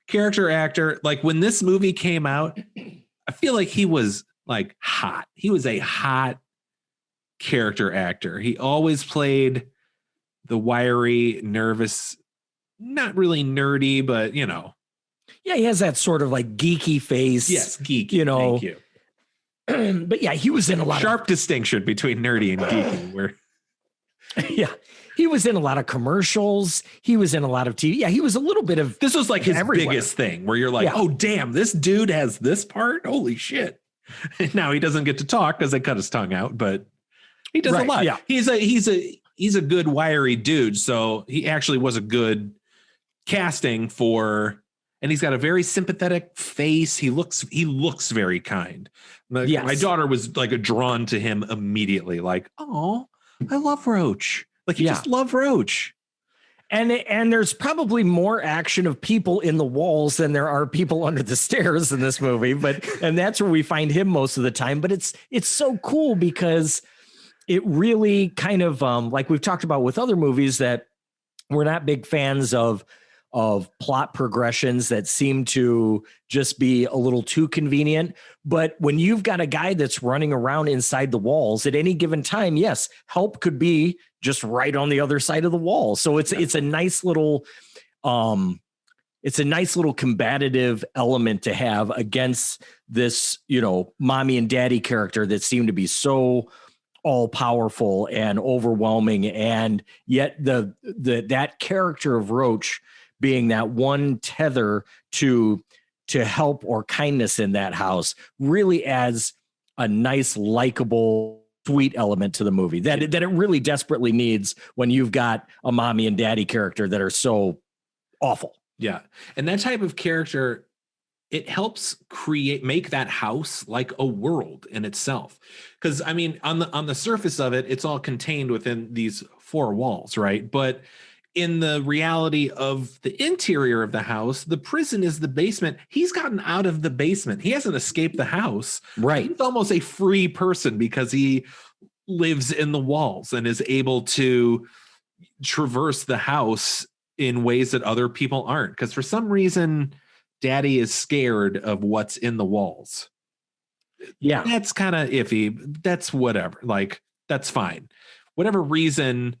character actor. Like when this movie came out, I feel like he was like hot. He was a hot character actor. He always played the wiry, nervous, not really nerdy, but you know. Yeah, he has that sort of like geeky face. Yes, geeky. You know. Thank you. But yeah, he was in a lot sharp distinction between nerdy and geeky. Where yeah, he was in a lot of commercials. He was in a lot of TV. Yeah, he was a little bit of. This was like his biggest thing, where you're like, oh damn, this dude has this part. Holy shit! Now he doesn't get to talk because they cut his tongue out, but he does a lot. Yeah, he's a good wiry dude. So he actually was a good casting for. And he's got a very sympathetic face. He looks very kind. My daughter was like drawn to him immediately. Like, oh, I love Roach. Like you just love Roach. And there's probably more action of people in the walls than there are people under the stairs in this movie. And that's where we find him most of the time. But it's so cool because it really kind of like we've talked about with other movies that we're not big fans of plot progressions that seem to just be a little too convenient. But when you've got a guy that's running around inside the walls at any given time, yes, help could be just right on the other side of the wall. So it's a nice little combative element to have against this, you know, mommy and daddy character that seem to be so all powerful and overwhelming. And yet that character of Roach being that one tether to help or kindness in that house really adds a nice, likable, sweet element to the movie that it really desperately needs when you've got a mommy and daddy character that are so awful. Yeah. And that type of character, it helps make that house like a world in itself. Because I mean, on the surface of it, it's all contained within these four walls, right? But in the reality of the interior of the house, the prison is the basement. He's gotten out of the basement. He hasn't escaped the house. Right. He's almost a free person because he lives in the walls and is able to traverse the house in ways that other people aren't. Because for some reason, Daddy is scared of what's in the walls. Yeah. That's kind of iffy. That's whatever. Like, that's fine. Whatever reason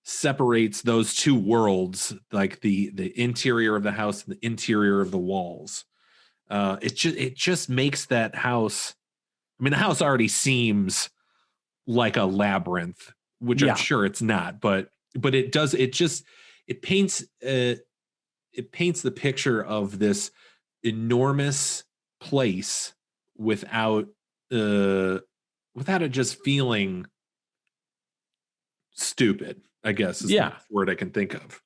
separates those two worlds, like the interior of the house and the interior of the walls. It just makes that house I mean, the house already seems like a labyrinth, which I'm sure it's not, but it does, it paints the picture of this enormous place without it just feeling stupid, I guess is the word I can think of.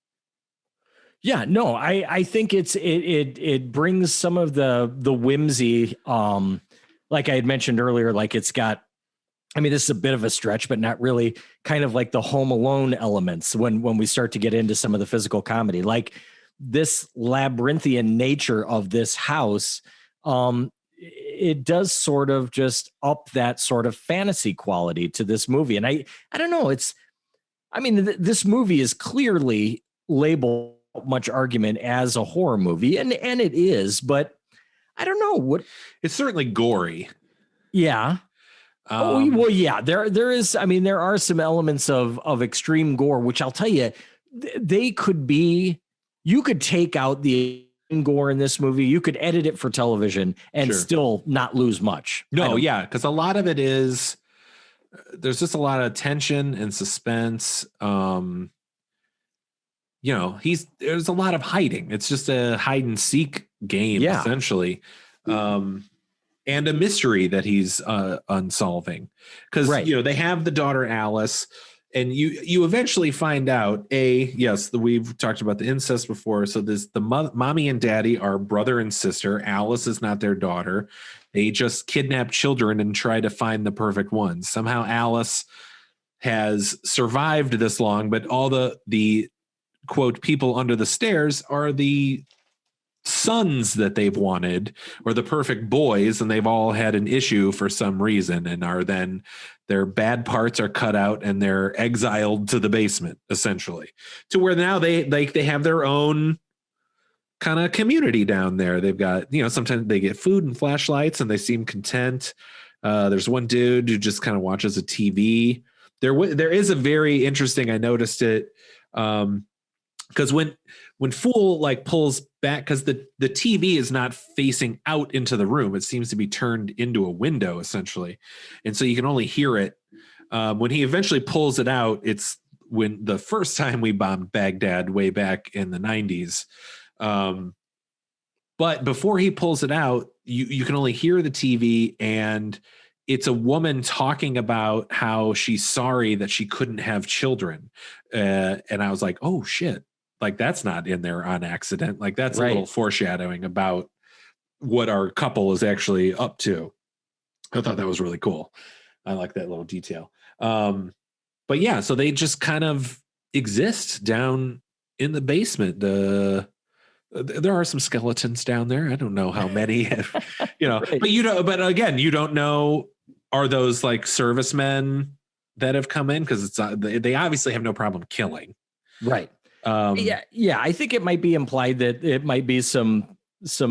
Yeah, no, I think it brings some of the whimsy, like I had mentioned earlier, like it's got, I mean, this is a bit of a stretch, but not really, kind of like the Home Alone elements when we start to get into some of the physical comedy, like this labyrinthian nature of this house. It does sort of just up that sort of fantasy quality to this movie. And I don't know, this movie is clearly labeled much argument as a horror movie, and it is, but I don't know what. It's certainly gory. Yeah. Well, yeah, there is. I mean, there are some elements of extreme gore, which I'll tell you, they could be. You could take out the gore in this movie. You could edit it for television and still not lose much. No, yeah, because a lot of it is. There's just a lot of tension and suspense. There's a lot of hiding. It's just a hide and seek game, essentially. And a mystery that he's unsolving. Because, they have the daughter Alice, and you eventually find out, we've talked about the incest before. So the mommy and daddy are brother and sister. Alice is not their daughter. They just kidnap children and try to find the perfect one. Somehow Alice has survived this long, but all the quote people under the stairs are the sons that they've wanted, or the perfect boys, and they've all had an issue for some reason, and are then their bad parts are cut out and they're exiled to the basement, essentially, to where now they have their own kind of community down there. They've got, sometimes they get food and flashlights and they seem content. There's one dude who just kind of watches a TV. There is a very interesting, I noticed it, because when Fool like pulls back, because the TV is not facing out into the room, it seems to be turned into a window essentially, and so you can only hear it. When he eventually pulls it out, it's when the first time we bombed Baghdad way back in the 90s. But before he pulls it out, you can only hear the TV, and it's a woman talking about how she's sorry that she couldn't have children. And I was like, oh shit. Like that's not in there on accident. Like that's a little foreshadowing about what our couple is actually up to. I thought that was really cool. I like that little detail. But yeah, so they just kind of exist down in the basement. There are some skeletons down there. I don't know how many, right. But again, you don't know, are those like servicemen that have come in? Because they obviously have no problem killing. Right. Yeah. I think it might be implied that it might be some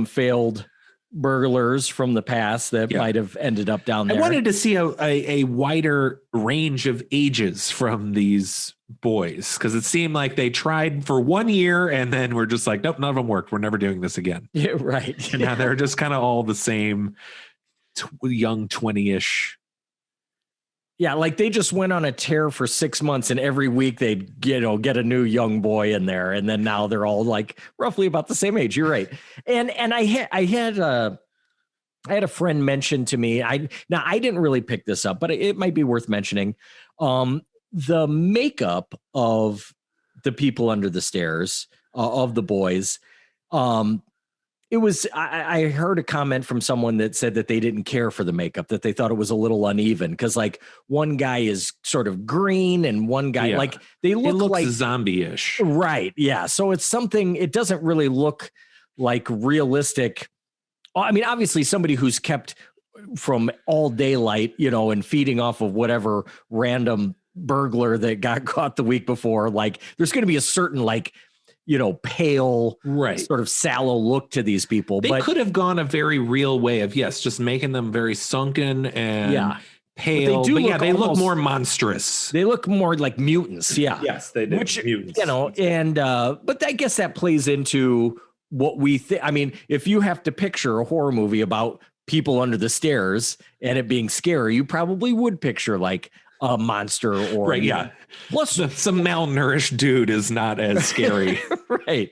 failed burglars from the past that might have ended up down there. I wanted to see a wider range of ages from these boys, because it seemed like they tried for 1 year and then we're just like, nope, none of them worked. We're never doing this again. Yeah, right. And now they're just kind of all the same young 20-ish. Yeah, like they just went on a tear for 6 months, and every week they'd get a new young boy in there, and then now they're all like roughly about the same age. You're right. And I had a friend mention to me. I didn't really pick this up, but it might be worth mentioning. The makeup of the people under the stairs, of the boys. It was, I heard a comment from someone that said that they didn't care for the makeup, that they thought it was a little uneven, because like one guy is sort of green and one guy like they look like zombie-ish. Right. Yeah. So it's something, it doesn't really look like realistic. I mean, obviously somebody who's kept from all daylight, and feeding off of whatever random burglar that got caught the week before, like there's going to be a certain pale, sort of sallow look to these people. They could have gone a very real way of, just making them very sunken and pale. They look more monstrous. They look more like mutants. Yeah. Yes, they do. Which, mutants. But I guess that plays into what we think. I mean, if you have to picture a horror movie about people under the stairs and it being scary, you probably would picture like a monster or Right, yeah. Plus, Some malnourished dude is not as scary. right.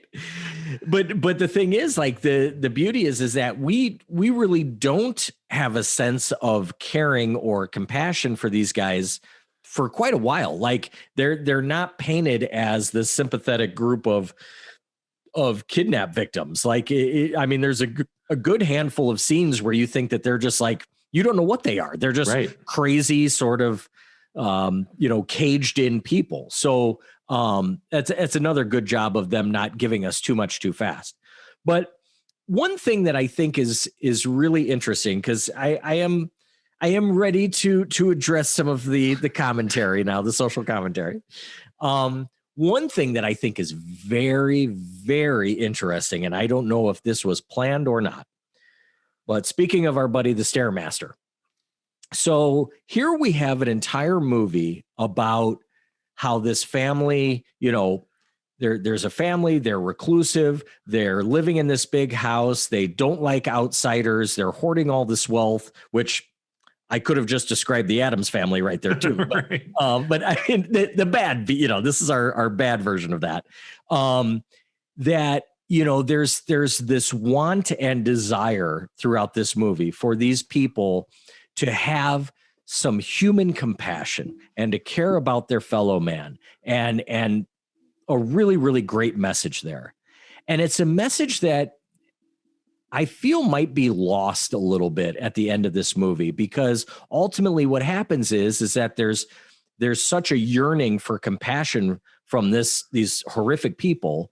But the thing is, like the beauty is that we really don't have a sense of caring or compassion for these guys for quite a while. Like they're not painted as the sympathetic group of kidnap victims. Like, I mean, there's a good handful of scenes where you think that they're just like, you don't know what they are. They're just crazy sort of, caged in people. So that's another good job of them not giving us too much too fast. But one thing that I think is really interesting, because I am ready to address some of the commentary now, the social commentary. One thing that I think is very, very interesting, and I don't know if this was planned or not, but speaking of our buddy, the Stairmaster. So here we have an entire movie about how this family, there's a family, they're reclusive, they're living in this big house, they don't like outsiders, they're hoarding all this wealth, which I could have just described the Addams family right there too. But, Right. But I mean, the bad, this is our bad version of that. There's this want and desire throughout this movie for these people to have some human compassion and to care about their fellow man, and a really, really great message there. And it's a message that I feel might be lost a little bit at the end of this movie, because ultimately what happens is that there's such a yearning for compassion from these horrific people.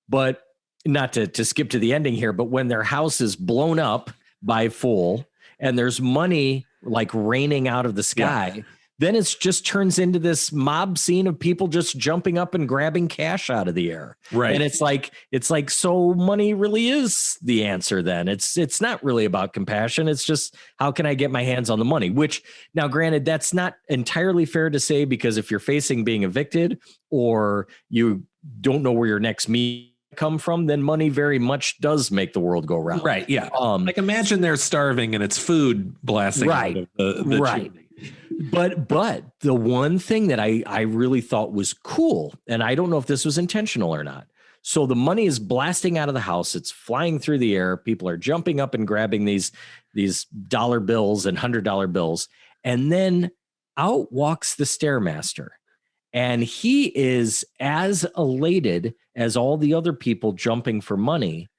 But not to skip to the ending here, but when their house is blown up by Fool and there's money like raining out of the sky, then it just turns into this mob scene of people just jumping up and grabbing cash out of the air. Right. And it's like, so money really is the answer then. It's not really about compassion. It's just, how can I get my hands on the money? Which, now granted, that's not entirely fair to say, because if you're facing being evicted or you don't know where your next meal come from, then money very much does make the world go round. Right. Yeah. Like, imagine they're starving and it's food blasting out of the right. chimney. But the one thing that I really thought was cool, and I don't know if this was intentional or not. So the money is blasting out of the house. It's flying through the air. People are jumping up and grabbing these dollar bills and $100 bills. And then out walks the Stairmaster. And he is as elated as all the other people jumping for money,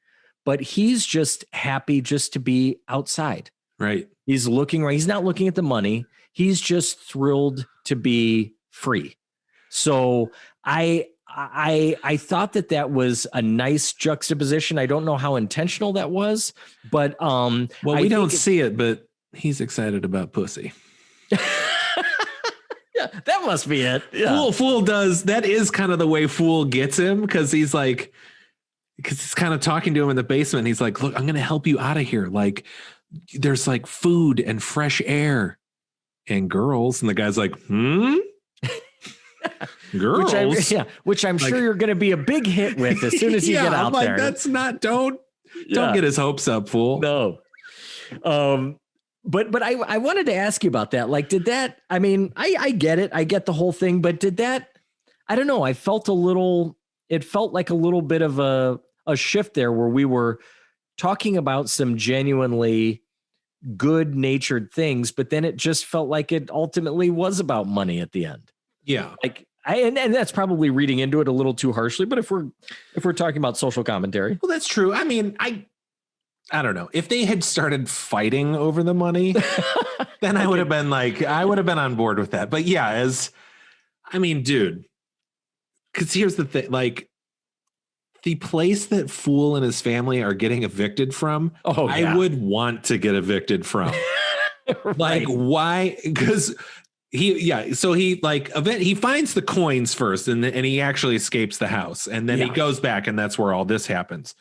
but he's just happy just to be outside. Right. He's looking right. He's not looking at the money. He's just thrilled to be free. So I thought that was a nice juxtaposition. I don't know how intentional that was, but we don't see it, but he's excited about pussy. Yeah, that must be it. Yeah. Fool does. That is kind of the way Fool gets him, because he's kind of talking to him in the basement. He's like, look, I'm going to help you out of here. Like, there's like food and fresh air and girls. And the guy's like, girls? Which I'm sure you're going to be a big hit with as soon as you get out there. That's not, don't get his hopes up, Fool. No. But I wanted to ask you about that. Like, did that, I mean, I get it. I get the whole thing, but did that, I don't know. It felt like a little bit of a shift there, where we were talking about some genuinely good natured things, but then it just felt like it ultimately was about money at the end. Yeah. Like, and that's probably reading into it a little too harshly, but if we're talking about social commentary. Well, that's true. I mean, I don't know. If they had started fighting over the money, then I would have been on board with that. But yeah, dude, because here's the thing, like, the place that Fool and his family are getting evicted from, I would want to get evicted from. Right. Like, why? Because he finds the coins first, and he actually escapes the house, and then he goes back, and that's where all this happens.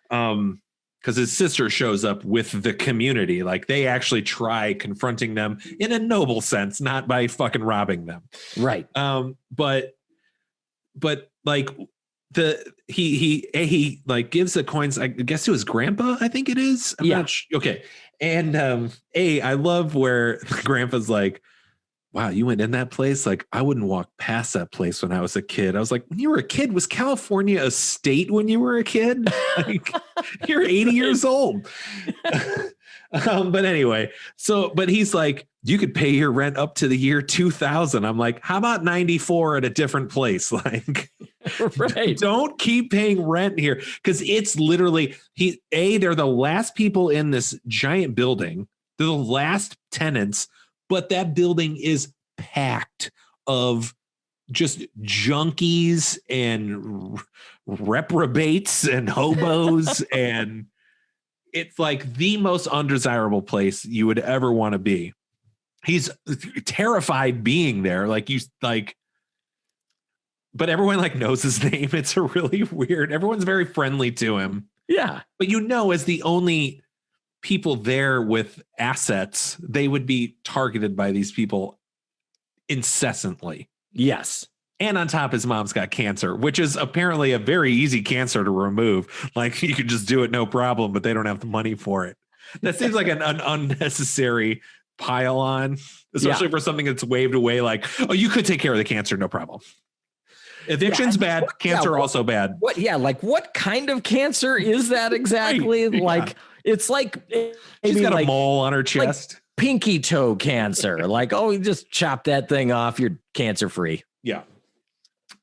Because his sister shows up with the community. Like, they actually try confronting them in a noble sense, not by fucking robbing them. Right. But like, he like gives the coins, I guess, to his grandpa, I think it is. I'm not sure. Okay. And I love where Grandpa's like, wow, you went in that place? Like, I wouldn't walk past that place when I was a kid. I was like, when you were a kid, was California a state when you were a kid? Like, you're 80 years old. But anyway, but he's like, you could pay your rent up to the year 2000. I'm like, how about 94 at a different place? Like, Right. don't keep paying rent here. Cause it's literally, they're the last people in this giant building. They're the last tenants, but that building is packed of just junkies and reprobates and hobos. And it's like the most undesirable place you would ever want to be. He's terrified being there. But everyone like knows his name. It's a really weird. Everyone's very friendly to him. Yeah. But as the only people there with assets, they would be targeted by these people incessantly. Yes. And on top, his mom's got cancer, which is apparently a very easy cancer to remove. Like, you could just do it, no problem, but they don't have the money for it. That seems like an unnecessary pile on, especially for something that's waved away. Like, oh, you could take care of the cancer, no problem. Eviction's bad. Cancer also bad. What? Yeah. Like, what kind of cancer is that exactly? Right. Like, it's like, she's got a mole on her chest. Like pinky toe cancer. Like, oh, you just chop that thing off. You're cancer free. Yeah.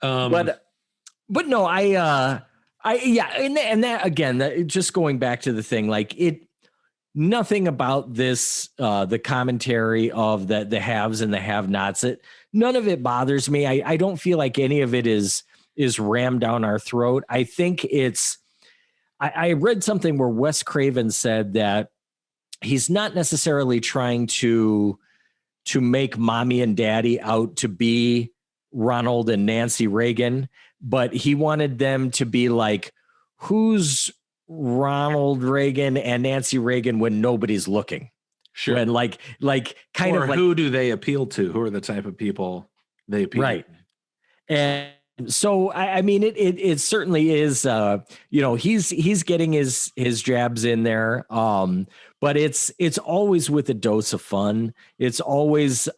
But no, and that again, just going back to the thing, like nothing about this, the commentary of the haves and the have-nots, none of it bothers me. I don't feel like any of it is rammed down our throat. I think I read something where Wes Craven said that he's not necessarily trying to make mommy and daddy out to be Ronald and Nancy Reagan, but he wanted them to be like, who's Ronald Reagan and Nancy Reagan when nobody's looking? Sure. When like kind or of like, who do they appeal to? Who are the type of people they appeal right. To? And so, I mean, it certainly is, he's getting his jabs in there. But it's always with a dose of fun. It's always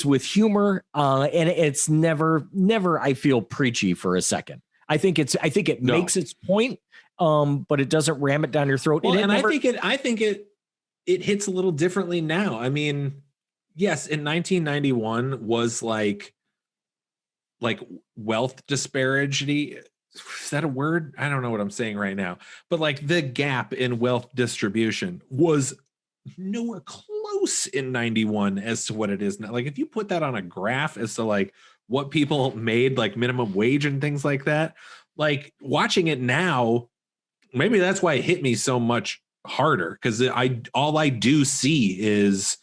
with humor. And it's never, I feel preachy for a second. I think it makes its point. But it doesn't ram it down your throat. Well, and I think it hits a little differently now. I mean, yes, in 1991 was like wealth disparity. Is that a word? I don't know what I'm saying right now. But like the gap in wealth distribution was nowhere close in 91 as to what it is now. Like, if you put that on a graph as to like what people made, like minimum wage and things like that, like watching it now, maybe that's why it hit me so much harder, because all I do see is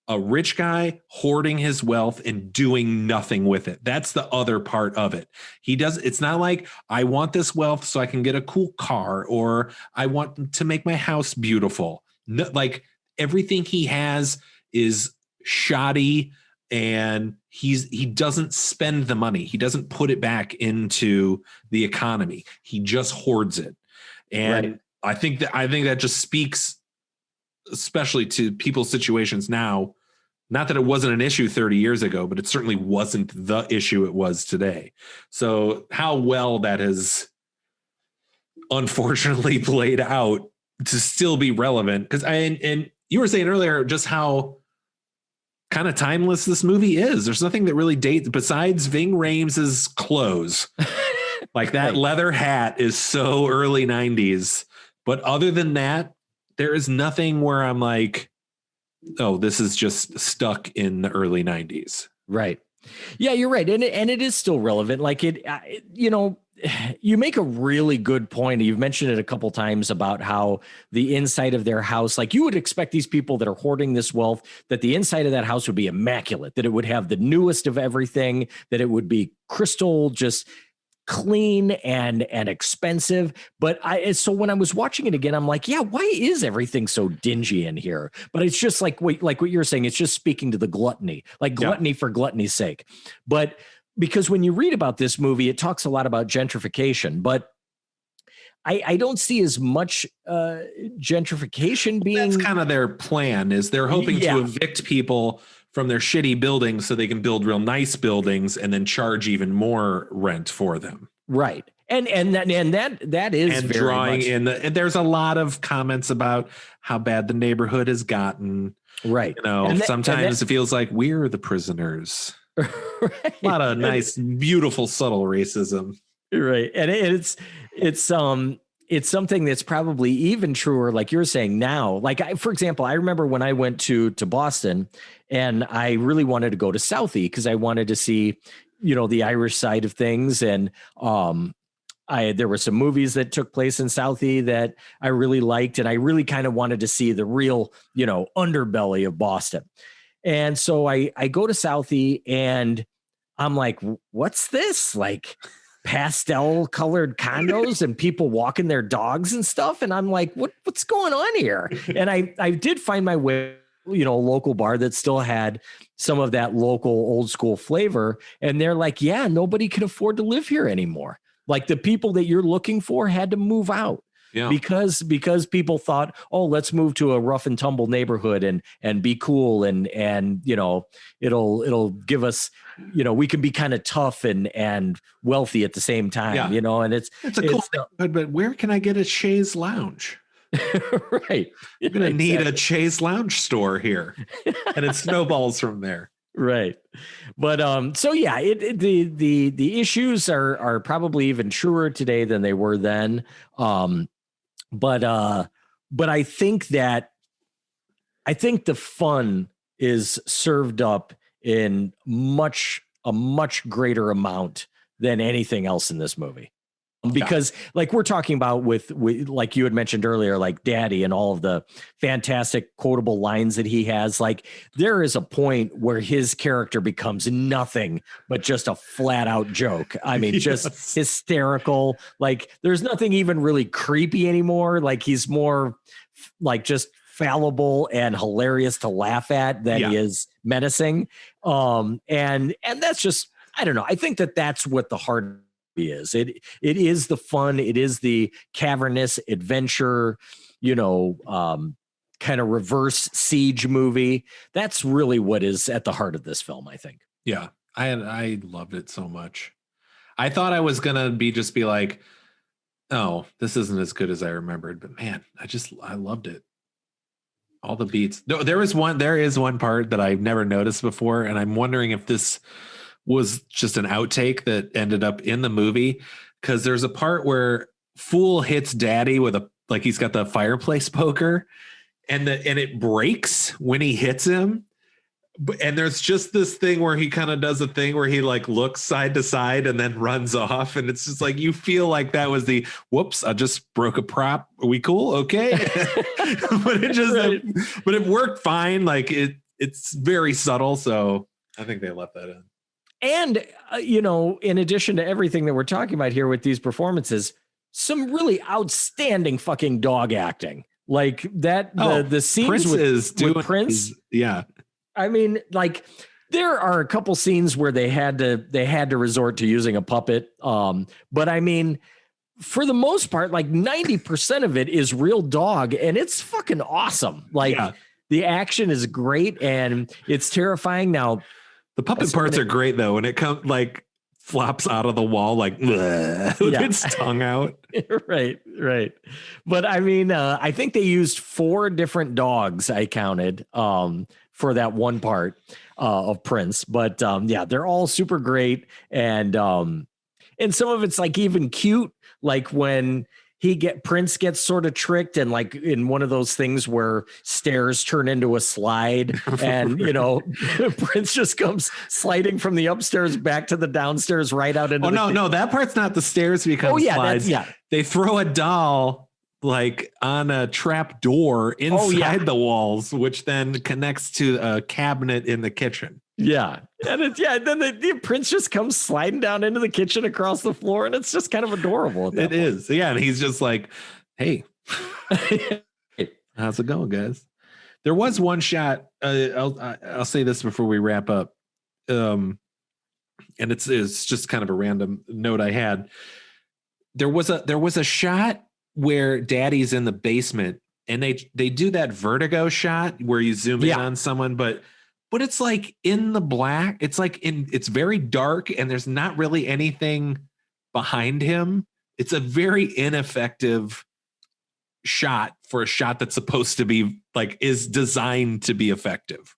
a rich guy hoarding his wealth and doing nothing with it. That's the other part of it. It's not like, I want this wealth so I can get a cool car, or I want to make my house beautiful. No, like, everything he has is shoddy, and he doesn't spend the money. He doesn't put it back into the economy. He just hoards it. And right. I think that just speaks especially to people's situations now. Not that it wasn't an issue 30 years ago, but it certainly wasn't the issue it was today. So how well that has unfortunately played out to still be relevant. Because and you were saying earlier just how kind of timeless this movie is. There's nothing that really dates besides Ving Rhames' clothes. Like that right. Leather hat is so early 90s. But other than that, there is nothing where I'm like, oh, this is just stuck in the early 90s. Right. Yeah, you're right. And it is still relevant. Like you make a really good point. You've mentioned it a couple times about how the inside of their house, like you would expect these people that are hoarding this wealth, that the inside of that house would be immaculate, that it would have the newest of everything, that it would be crystal, just clean and expensive. But so when I was watching it again, I'm like, yeah, why is everything so dingy in here? But it's just like what you're saying, it's just speaking to the gluttony, like gluttony for gluttony's sake. But because when you read about this movie, it talks a lot about gentrification, but I don't see as much gentrification being. That's kind of their plan. Is they're hoping to evict people from their shitty buildings so they can build real nice buildings and then charge even more rent for them. Right. And that is and very drawing much, in and there's a lot of comments about how bad the neighborhood has gotten. Right. You know, sometimes it feels like we're the prisoners. Right. A lot of nice, beautiful, subtle racism. Right. And it's something that's probably even truer, like you're saying now. Like, for example, I remember when I went to Boston and I really wanted to go to Southie because I wanted to see, the Irish side of things. And there were some movies that took place in Southie that I really liked. And I really kind of wanted to see the real, underbelly of Boston. And so I go to Southie and I'm like, what's this? Like pastel colored condos and people walking their dogs and stuff. And I'm like, what's going on here? And I did find my way, a local bar that still had some of that local old school flavor. And they're like, yeah, nobody can afford to live here anymore. Like the people that you're looking for had to move out. Yeah. Because people thought, oh, let's move to a rough and tumble neighborhood and be cool and it'll give us, we can be kind of tough and wealthy at the same time, and it's a cool neighborhood, but where can I get a Chaise Lounge? Right. I'm gonna need a Chaise Lounge store here, and it snowballs from there. Right. But so yeah, the issues are probably even truer today than they were then. But I think the fun is served up in a much greater amount than anything else in this movie. Because like we're talking about with like you had mentioned earlier, like Daddy and all of the fantastic quotable lines that he has, like there is a point where his character becomes nothing but just a flat out joke. I mean, just hysterical. Like there's nothing even really creepy anymore. Like he's more like just fallible and hilarious to laugh at than he is menacing. And that's just, I don't know. I think that's what the heart is. It is the fun. It is the cavernous adventure, kind of reverse siege movie. That's really what is at the heart of this film, I think. Yeah. I loved it so much. I thought I was going to be like, oh, this isn't as good as I remembered, but man, I loved it. All the beats. No, there is one part that I've never noticed before. And I'm wondering if this was just an outtake that ended up in the movie, because there's a part where Fool hits Daddy with he's got the fireplace poker and it breaks when he hits him. And there's just this thing where he kind of does a thing where he like looks side to side and then runs off. And it's just like, you feel like that was the whoops, I just broke a prop. Are we cool? Okay. But it worked fine. Like it's very subtle. So I think they left that in. And, in addition to everything that we're talking about here with these performances, some really outstanding fucking dog acting. Like that, the scenes with Prince. Yeah. I mean, like there are a couple scenes where they had to resort to using a puppet. But I mean, for the most part, like 90% of it is real dog and it's fucking awesome. Like the action is great and it's terrifying. Now, the puppet parts are great though. When it comes like flops out of the wall, like with its tongue out. Right. But I mean, I think they used 4 different dogs. I counted for that one part of Prince. But they're all super great. And some of it's like even cute, like when Prince gets sort of tricked and like in one of those things where stairs turn into a slide and, Prince just comes sliding from the upstairs back to the downstairs right out into no, that part's not the stairs become slides. They throw a doll like on a trap door inside the walls, which then connects to a cabinet in the kitchen. Yeah. And then the Prince just comes sliding down into the kitchen across the floor and it's just kind of adorable. It is. Yeah. And he's just like, hey, how's it going, guys? There was one shot. I'll say this before we wrap up. And it's just kind of a random note I had. There was a shot where Daddy's in the basement and they do that vertigo shot where you zoom in on someone, but it's like in the black. It's like it's very dark and there's not really anything behind him. It's a very ineffective shot for a shot that's supposed to be like is designed to be effective.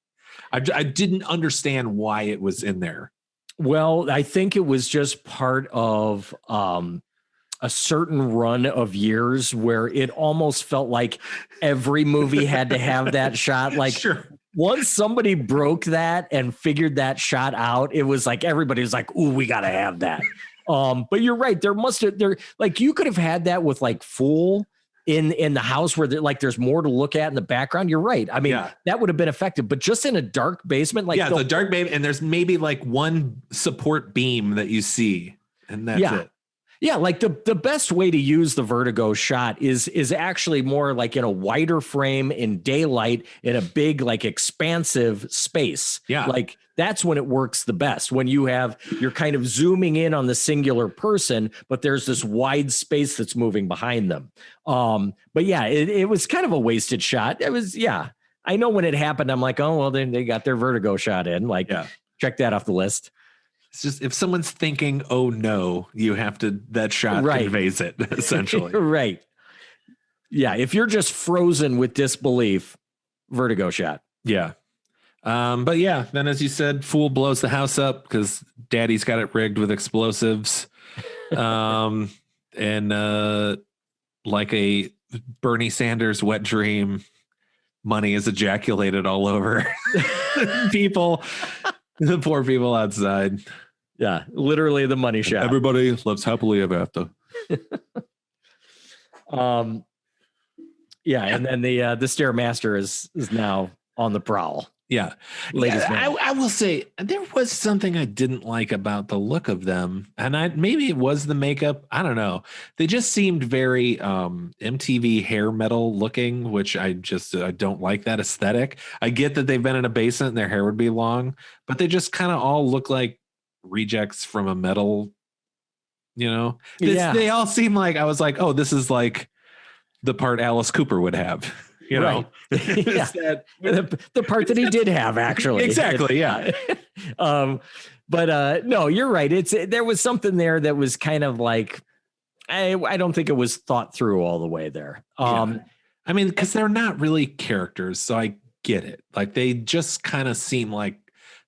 I didn't understand why it was in there. Well, I think it was just part of a certain run of years where it almost felt like every movie had to have that shot. Like once somebody broke that and figured that shot out, it was like everybody was like, "Ooh, we got to have that." But you're right. Like you could have had that with like Fool in the house where there's more to look at in the background. You're right. I mean, that would have been effective, but just in a dark basement, like the dark basement, and there's maybe like one support beam that you see, and that's it. Yeah, like the best way to use the vertigo shot is actually more like in a wider frame in daylight in a big like expansive space. Yeah. Like that's when it works the best, when you're kind of zooming in on the singular person, but there's this wide space that's moving behind them. But yeah, it was kind of a wasted shot. It was, I know when it happened, I'm like, oh, well, then they got their vertigo shot in. Like, check that off the list. It's just if someone's thinking, oh no, you have to, that shot conveys it essentially. Right. Yeah. If you're just frozen with disbelief, vertigo shot. Yeah. But yeah, then as you said, Fool blows the house up because Daddy's got it rigged with explosives. And like a Bernie Sanders wet dream, money is ejaculated all over people. The poor people outside. Yeah, literally the money shot. Everybody lives happily ever after. And then the Stairmaster is now on the prowl. Yeah. I will say there was something I didn't like about the look of them. And maybe it was the makeup. I don't know. They just seemed very MTV hair metal looking, which I don't like that aesthetic. I get that they've been in a basement and their hair would be long, but they just kind of all look like rejects from a metal, They all seem like, I was like, oh, this is like the part Alice Cooper would have. The part that he did have, actually. Exactly. Yeah. But no, you're right. There was something there that was kind of like, I don't think it was thought through all the way there. I mean, because they're not really characters, so I get it. Like they just kind of seem like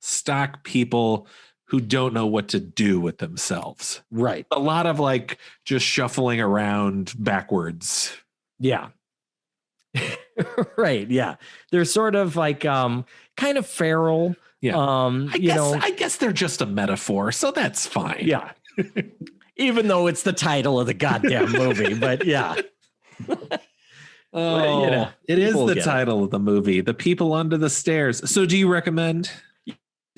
stock people who don't know what to do with themselves. Right. A lot of like just shuffling around backwards. Yeah. Right. Yeah. They're sort of like kind of feral. Yeah. I guess they're just a metaphor, so that's fine. Yeah. Even though it's the title of the goddamn movie, but yeah. It is the title of the movie, The People Under the Stairs. So do you recommend?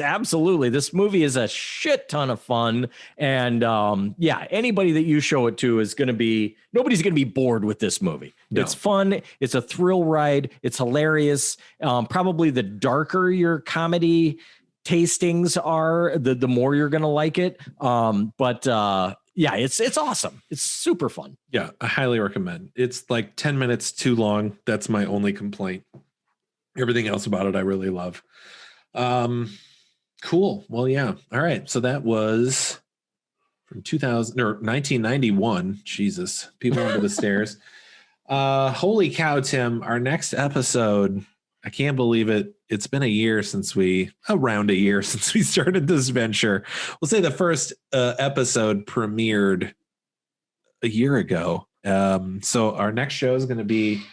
Absolutely. This movie is a shit ton of fun. And anybody that you show it to nobody's going to be bored with this movie. No. It's fun. It's a thrill ride. It's hilarious. Probably the darker your comedy tastings are, the more you're going to like it. It's awesome. It's super fun. Yeah, I highly recommend. It's like 10 minutes too long. That's my only complaint. Everything else about it I really love. Cool. Well, yeah. All right. So that was from 1991. Jesus, People Under the Stairs. Holy cow, Tim. Our next episode, I can't believe it. It's been around a year since we started this venture. We'll say the first episode premiered a year ago. So our next show is going to be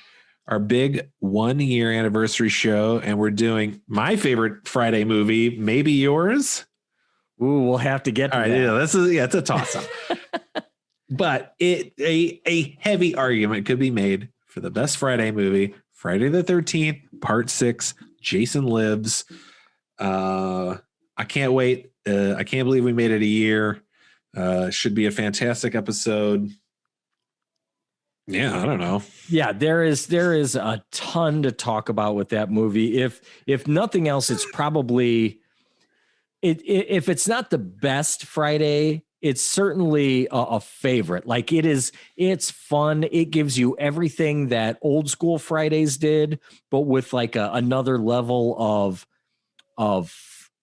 our big 1 year anniversary show, and we're doing my favorite Friday movie, maybe yours. Ooh, we'll have to get to that. Yeah, it's a toss up. But a heavy argument could be made for the best Friday movie, Friday the 13th, Part 6, Jason Lives. I can't wait. I can't believe we made it a year. Should be a fantastic episode. Yeah, I don't know. Yeah, there is a ton to talk about with that movie. If nothing else, it's probably if it's not the best Friday it's certainly a favorite. Like it's fun. It gives you everything that old school Fridays did, but with like another level of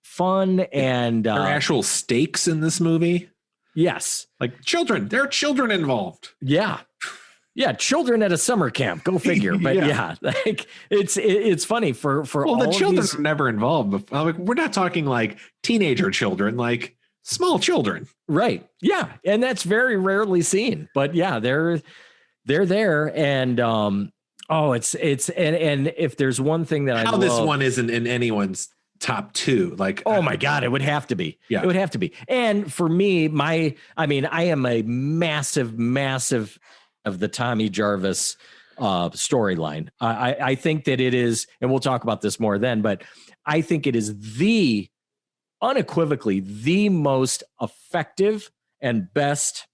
fun. And there are actual stakes in this movie. Yes. Like children, there are children involved. Yeah. Yeah, children at a summer camp. Go figure. But like it's funny for all the children these... are never involved. Like, we're not talking like teenager children, like small children. Right. Yeah, and that's very rarely seen. But yeah, they're there, and it's and if there's one thing that I love, this one isn't in anyone's top two, like, oh my God, it would have to be. Yeah, it would have to be. And for me, I am a massive of the Tommy Jarvis storyline. I think that it is, and we'll talk about this more then, but I think it is unequivocally the most effective and best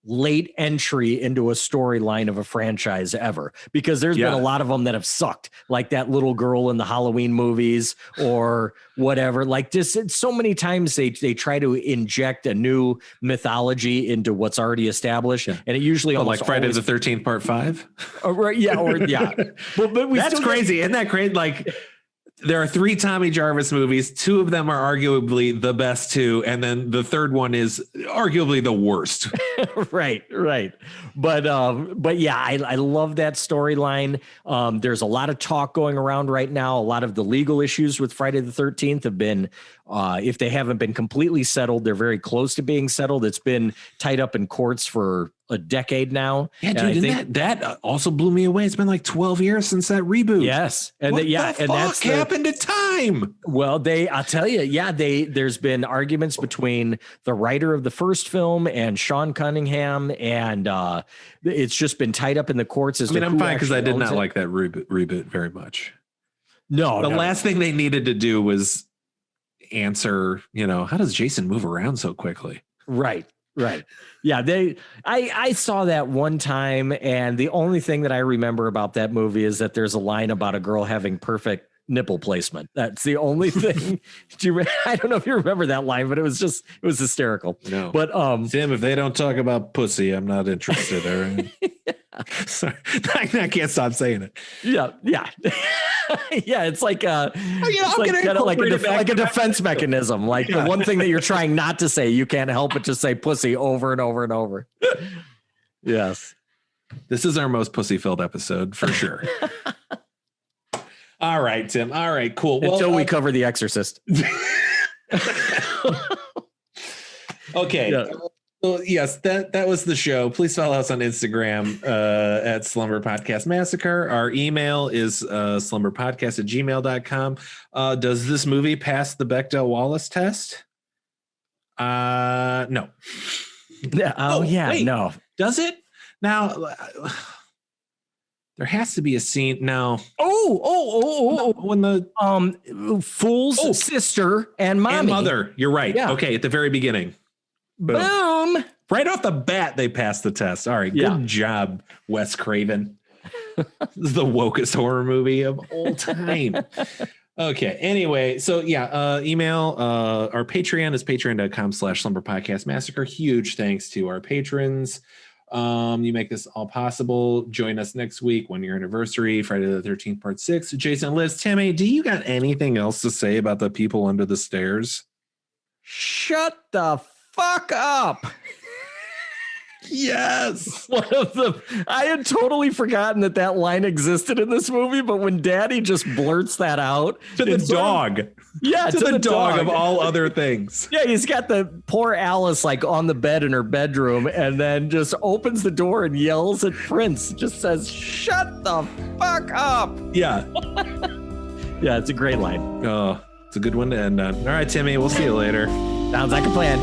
late entry into a storyline of a franchise ever, because there's been a lot of them that have sucked, like that little girl in the Halloween movies or whatever. Like just so many times they try to inject a new mythology into what's already established, and it usually like Friday the 13th Part 5. Right? Yeah, but that's crazy. Isn't that crazy? Like, there are 3 Tommy Jarvis movies. 2 of them are arguably the best 2, and then the third one is arguably the worst. Right. But yeah, I love that storyline. There's a lot of talk going around right now. A lot of the legal issues with Friday the 13th have been, if they haven't been completely settled, they're very close to being settled. It's been tied up in courts for a decade now. Yeah, dude, and that also blew me away. It's been like 12 years since that reboot. Yes. And what the fuck happened to time? Well, I'll tell you, there's been arguments between the writer of the first film and Sean Cunningham, and it's just been tied up in the courts. I'm fine, because I did not like that reboot very much. No, the last thing they needed to do was answer, how does Jason move around so quickly? Right. Yeah, I saw that one time, and the only thing that I remember about that movie is that there's a line about a girl having perfect nipple placement. That's the only thing. I don't know if you remember that line, but it was hysterical. No. But Tim, if they don't talk about pussy, I'm not interested. All right. Sorry, I can't stop saying it. Yeah. Yeah, it's like a defense mechanism. Like the one thing that you're trying not to say, you can't help but just say pussy over and over and over. Yes. This is our most pussy-filled episode for sure. All right, Tim. All right, cool. Until we cover The Exorcist. Okay. Yeah. So yes, that was the show. Please follow us on Instagram at Slumber Podcast Massacre. Our email is slumberpodcast@gmail.com. Does this movie pass the Bechdel-Wallace test? No. No. Does it? Now, there has to be a scene. No. When the fool's sister and mommy. And mother. You're right. Yeah. Okay, at the very beginning. Boom. Right off the bat, they passed the test. All right. Good job, Wes Craven. This is the wokest horror movie of all time. Okay. Anyway, so email our Patreon is patreon.com/slumberpodcastmassacre. Huge thanks to our patrons. You make this all possible. Join us next week, 1-year anniversary, Friday the 13th, Part 6. Jason, Liz, Timmy, do you got anything else to say about the people under the stairs? Shut the fuck up. Yes. I had totally forgotten that line existed in this movie, but when Daddy just blurts that out to the dog. To the dog of all other things. Yeah, he's got the poor Alice like on the bed in her bedroom, and then just opens the door and yells at Prince. Just says, "Shut the fuck up." Yeah. Yeah, it's a great line. Oh, it's a good one to end on. All right, Timmy, we'll see you later. Sounds like a plan.